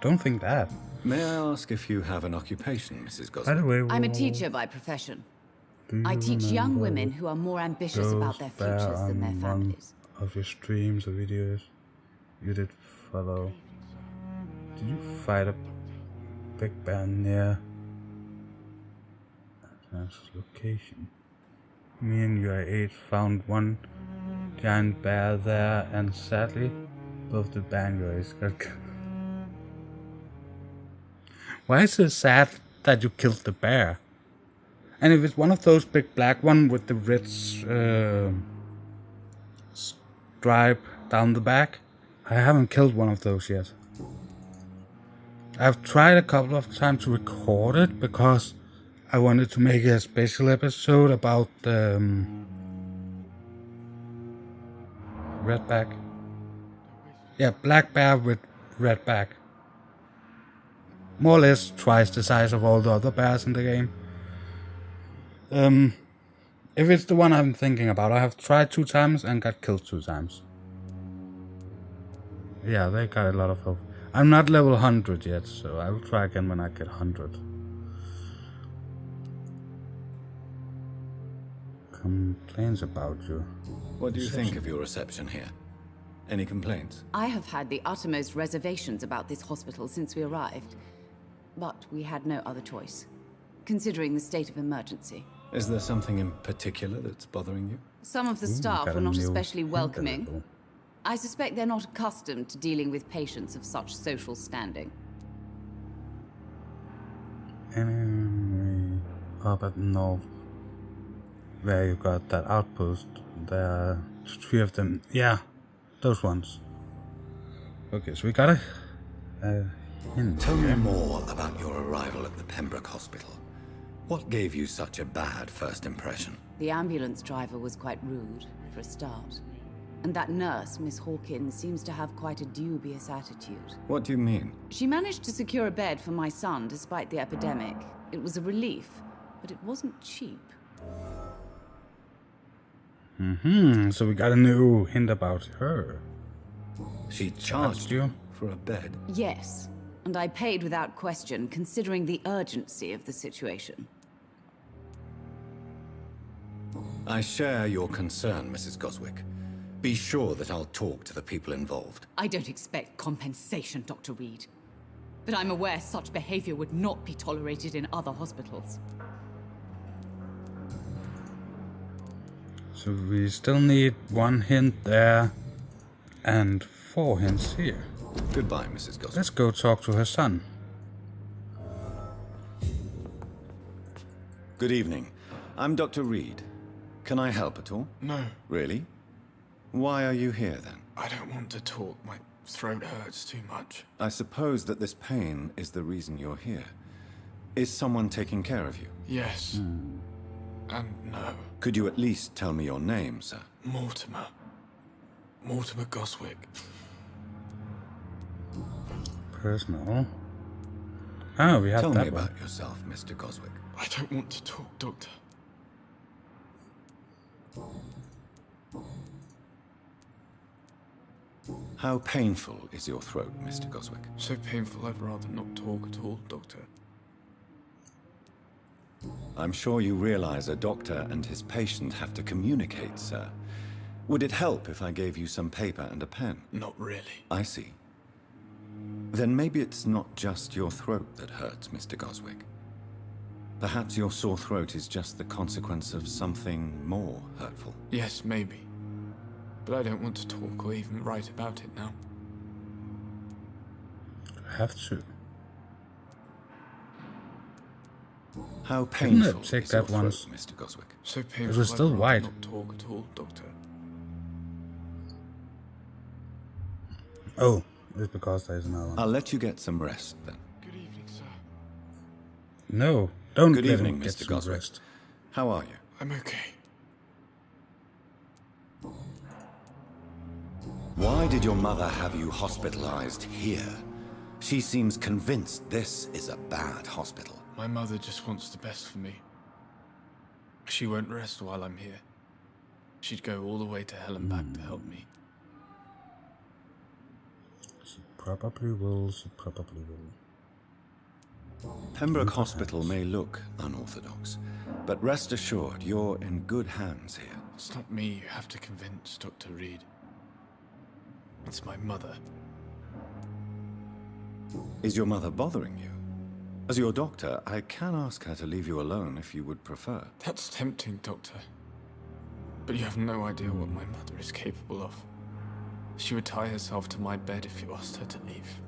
Don't think that. May I ask if you have an occupation, Mrs. Goswick? By the way, I'm a teacher by profession. I teach young women who are more ambitious about their futures than their families. Of your streams or videos you did follow. Did you fight a big bear near that's location? Me and UA8 found one giant bear there, and sadly both the banjoes got killed. Why is it sad that you killed the bear? And if it's one of those big black one with the red stripe down the back, I haven't killed one of those yet. I've tried a couple of times to record it because I wanted to make a special episode about the redback. Yeah, black bear with red back. More or less twice the size of all the other bears in the game. If it's the one I'm thinking about, I have tried 2 times and got killed 2 times. Yeah, they got a lot of health. I'm not level 100 yet, so I will try again when I get 100. Complaints about you. What do you think of your reception here? Any complaints? I have had the uttermost reservations about this hospital since we arrived. But we had no other choice, considering the state of emergency. Is there something in particular that's bothering you? Some of the staff were not especially welcoming. I suspect they're not accustomed to dealing with patients of such social standing. Anyway, up at north, where you got that outpost, there are 3 of them. Yeah, those ones. Okay, so we got a hint. Tell me more about your arrival at the Pembroke Hospital. What gave you such a bad first impression? The ambulance driver was quite rude, for a start. And that nurse, Miss Hawkins, seems to have quite a dubious attitude. What do you mean? She managed to secure a bed for my son despite the epidemic. It was a relief, but it wasn't cheap. So we got a new hint about her. She charged you for a bed? Yes, and I paid without question, considering the urgency of the situation. I share your concern, Mrs. Goswick. Be sure that I'll talk to the people involved. I don't expect compensation, Dr. Reid. But I'm aware such behavior would not be tolerated in other hospitals. So we still need 1 hint there and 4 hints here. Goodbye, Mrs. Goswick. Let's go talk to her son. Good evening. I'm Dr. Reid. Can I help at all? No. Really? Why are you here then? I don't want to talk. My Throat hurts too much. I suppose that this pain is the reason you're here. Is someone taking care of you? Yes. And no. Could you at least tell me your name, sir? Mortimer. Mortimer Goswick. Personal. Oh, we have Tell that me one. about yourself, Mr. Goswick. I don't want to talk, Doctor. How painful is your throat, Mr. Goswick? So painful I'd rather not talk at all, Doctor. I'm sure you realize a doctor and his patient have to communicate, sir. Would it help if I gave you some paper and a pen? Not really. I see. Then maybe it's not just your throat that hurts, Mr. Goswick. Perhaps your sore throat is just the consequence of something more hurtful. Yes, maybe. But I don't want to talk or even write about it now. Have to. How Didn't painful it take is your that throat, once? Mr. Goswick? So painful It was still I'd rather white. not talk at all, Doctor. Oh, it's because there's another one. I'll let you get some rest, then. Good evening, sir. No, don't Good let evening, him get Mr. some Goswick. rest. How are you? I'm okay. Why did your mother have you hospitalized here? She seems convinced this is a bad hospital. My mother just wants the best for me. She won't rest while I'm here. She'd go all the way to hell and back to help me. She probably will, she probably will. Pembroke Hospital may look unorthodox, but rest assured you're in good hands here. It's not me you have to convince, Dr. Reid. It's my mother. Is your mother bothering you? As your doctor, I can ask her to leave you alone if you would prefer. That's tempting, Doctor. But you have no idea what my mother is capable of. She would tie herself to my bed if you asked her to leave.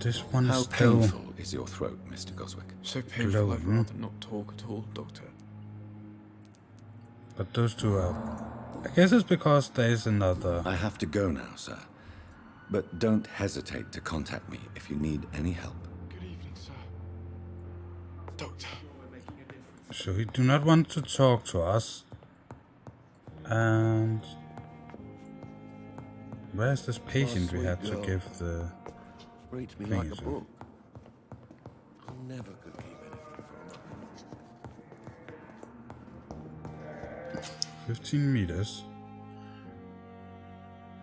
This one is How still painful is your throat, Mr. Goswick? So painful I'd glowing. rather not talk at all, Doctor. But those two are... I guess it's because there is another... I have to go now, sir. But don't hesitate to contact me if you need any help. Good evening, sir. Doctor. So he do not want to talk to us. And... Where's this patient we had to give the... Reads me thing like a to? book. I never could keep anything from her. 15 meters.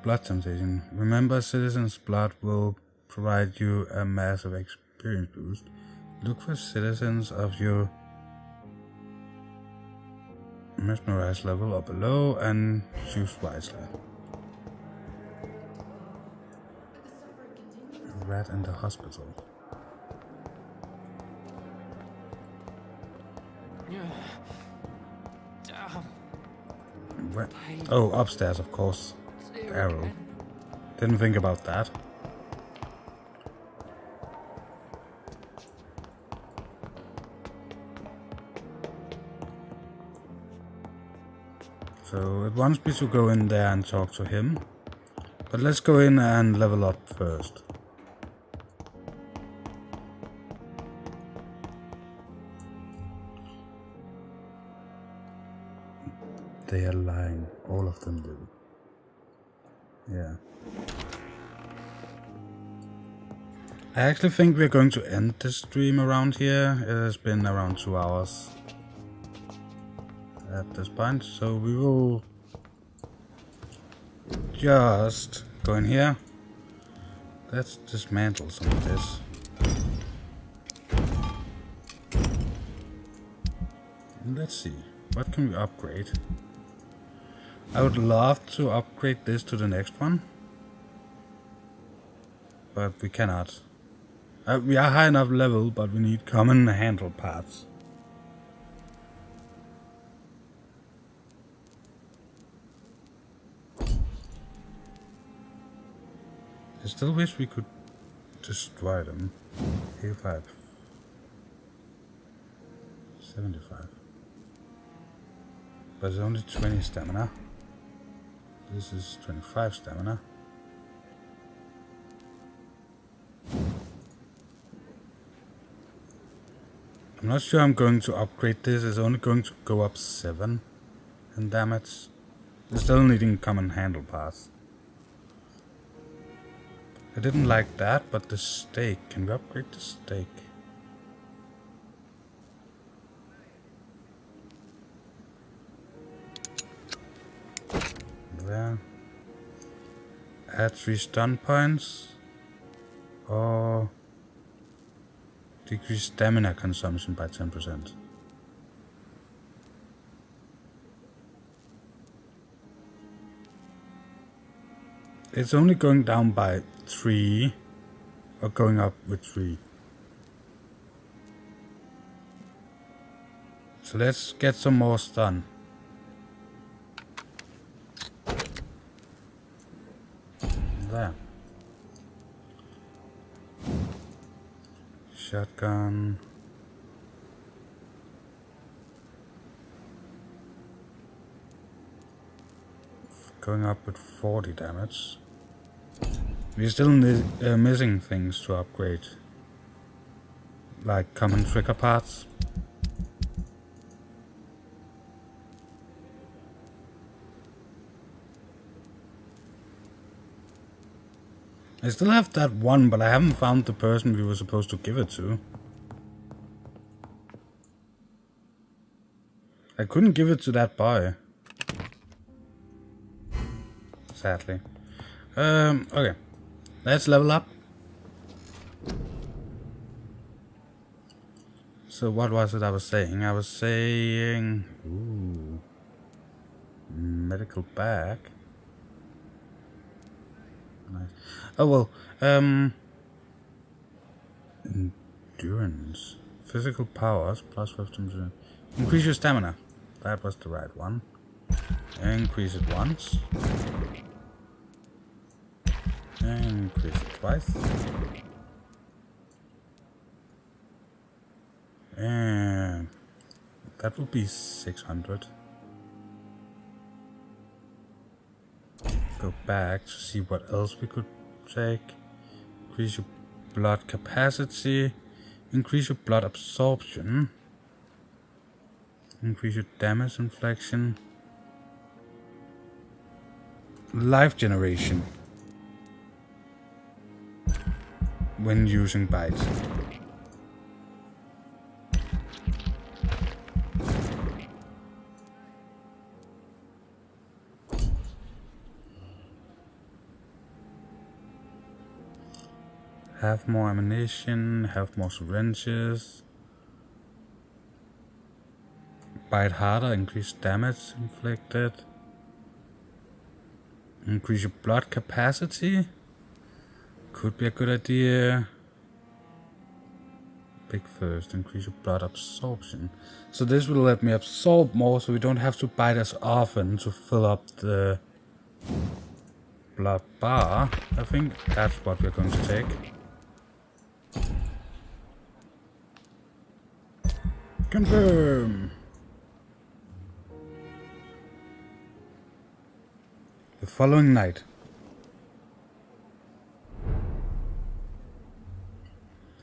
Blood temptation. Remember, citizens' blood will provide you a massive experience boost. Look for citizens of your mesmerized level or below and choose wisely. Rat in the hospital. Where? Oh, upstairs, of course. Arrow. Didn't think about that. So it wants me to go in there and talk to him. But let's go in and level up first. They are lying. All of them do. Yeah. I actually think we're going to end the stream around here. It has been around 2 hours at this point, so we will just go in here. Let's dismantle some of this. And let's see, what can we upgrade? I would love to upgrade this to the next one, but we cannot. We are high enough level, but we need common handle parts. I still wish we could destroy them. A5. 75. But it's only 20 stamina. This is 25 stamina. I'm not sure I'm going to upgrade this. It's only going to go up 7 in damage. We're still needing common handle parts. I didn't like that, but the stake. Can we upgrade the stake? There. Add 3 stun points. Or decrease stamina consumption by 10%. It's only going down by 3, or going up with 3. So let's get some more stun. There. Shotgun. Going up with 40 damage. We're still missing things to upgrade, like common trigger parts. I still have that one, but I haven't found the person we were supposed to give it to. I couldn't give it to that boy. Sadly. Okay. Let's level up. So what was it I was saying? I was saying... Ooh. Medical bag. Nice. Oh well, endurance. Physical powers, plus 15%. Increase your stamina. That was the right one. Increase it once. Increase it twice. And that would be 600. Go back to see what else we could take. Increase your blood capacity. Increase your blood absorption. Increase your damage inflection. Life generation. When using bites. Have more ammunition, have more syringes. Bite harder, increase damage inflicted. Increase your blood capacity. Could be a good idea. Big first, increase your blood absorption. So this will let me absorb more so we don't have to bite as often to fill up the blood bar. I think that's what we're going to take. Confirm. The following night.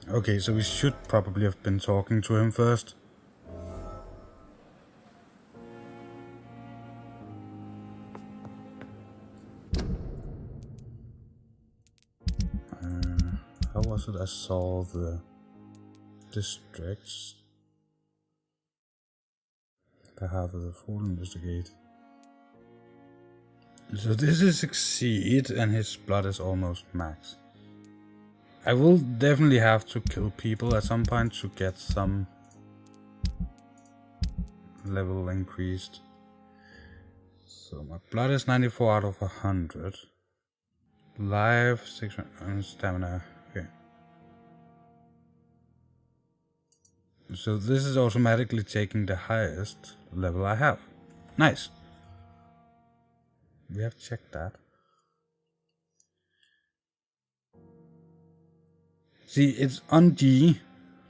Okay, so we should probably have been talking to him first. How was it I saw the districts? The half of the full investigate. So this is succeed and his blood is almost max. I will definitely have to kill people at some point to get some level increased. So my blood is 94 out of 100. Life, 600, and stamina. Okay. So this is automatically taking the highest level I have. Nice. We have checked that. See, it's on G,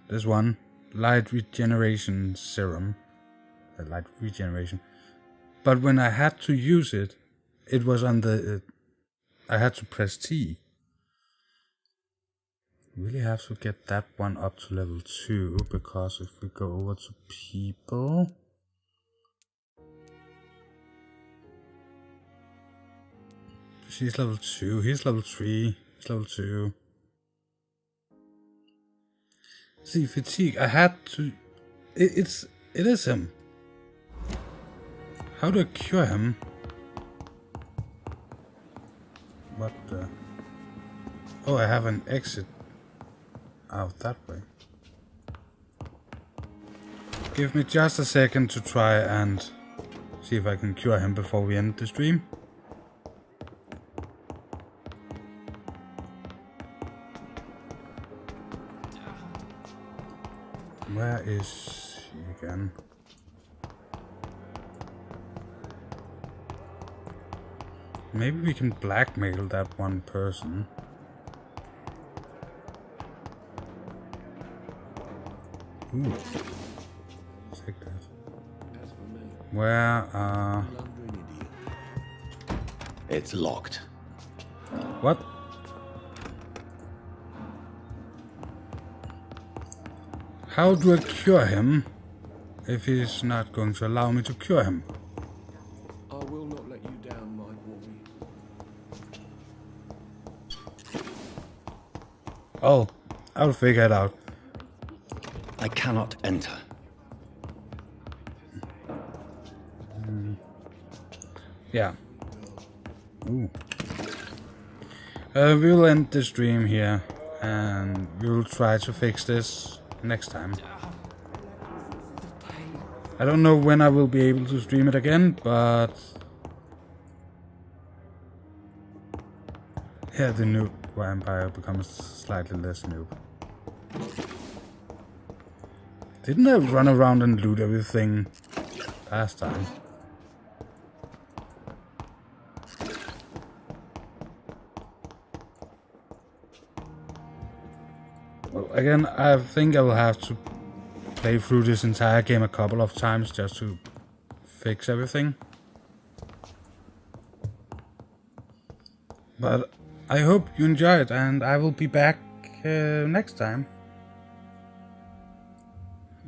this one, light regeneration serum. Light regeneration. But when I had to use it, it was on the... I had to press T. Really have to get that one up to level 2, because if we go over to people... She's level 2, he's level 3, he's level 2. See, fatigue, I had to... It is him. How do I cure him? What the... Oh, I have an exit out that way. Give me just a second to try and see if I can cure him before we end the stream. Where is he again? Maybe we can blackmail that one person. Ooh. Take that. Where It's locked. What? How do I cure him if he's not going to allow me to cure him? I will not let you down, my warrior. Oh, I'll figure it out. I cannot enter. Yeah. Ooh. We'll end the stream here, and we'll try to fix this next time. I don't know when I will be able to stream it again, but yeah, the noob vampire becomes slightly less noob. Didn't I run around and loot everything last time? Well, again, I think I will have to play through this entire game a couple of times just to fix everything. But I hope you enjoyed, and I will be back next time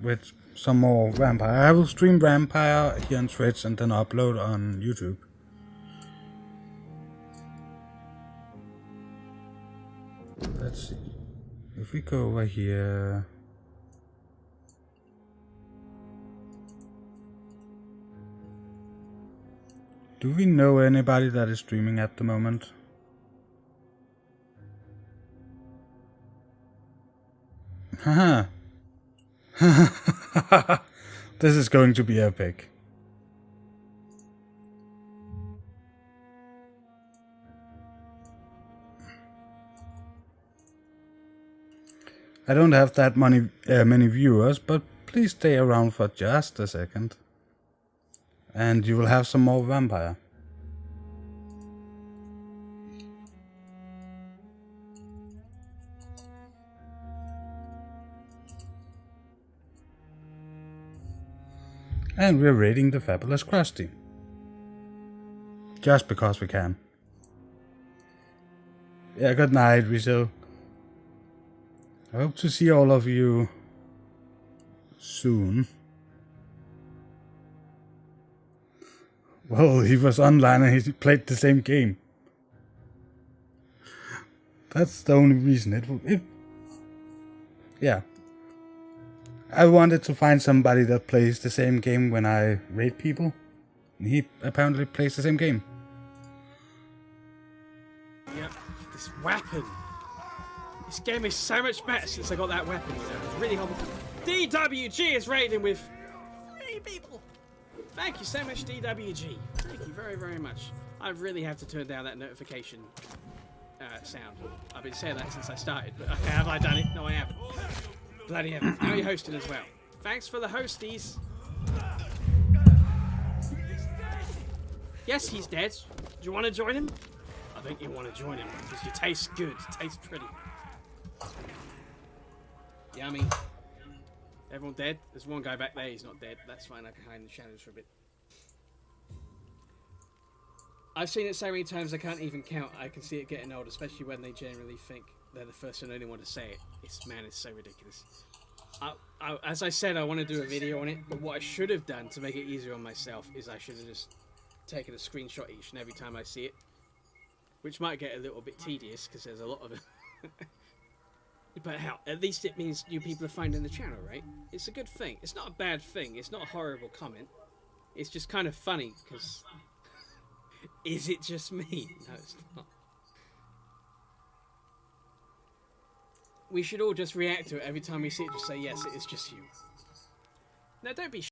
with some more Vampire. I will stream Vampire here on Twitch and then upload on YouTube. Let's see. If we go over here... Do we know anybody that is streaming at the moment? Haha. This is going to be epic. I don't have that many viewers, but please stay around for just a second. And you will have some more Vampire. And we're raiding the fabulous Krusty. Just because we can. Yeah, good night, Rizzo. I hope to see all of you soon. Well, he was online and he played the same game. That's the only reason. Yeah. I wanted to find somebody that plays the same game when I raid people. And he apparently plays the same game. Yep, this weapon. This game is so much better since I got that weapon, you know. It's really helpful. DWG is raiding with 3 people. Thank you so much, DWG. Thank you very, very much. I really have to turn down that notification sound. I've been saying that since I started, but okay, have I done it? No, I haven't. Bloody hell. Now you're hosting as well. Thanks for the hosties. Yes, he's dead. Do you want to join him? I think you want to join him because you taste good. You taste pretty. Yummy. Everyone dead? There's one guy back there, he's not dead. That's fine, I can hide in the shadows for a bit. I've seen it so many times I can't even count. I can see it getting old, especially when they generally think they're the first and only one to say it. It's so ridiculous. As I said, I want to do a video on it, but what I should have done to make it easier on myself is I should have just taken a screenshot each and every time I see it. Which might get a little bit tedious, because there's a lot of it. But hell, at least it means new people are finding the channel, right? It's a good thing. It's not a bad thing. It's not a horrible comment. It's just kind of funny, because... Is it just me? No, it's not. We should all just react to it every time we see it. Just say, yes, it is just you. Now, don't be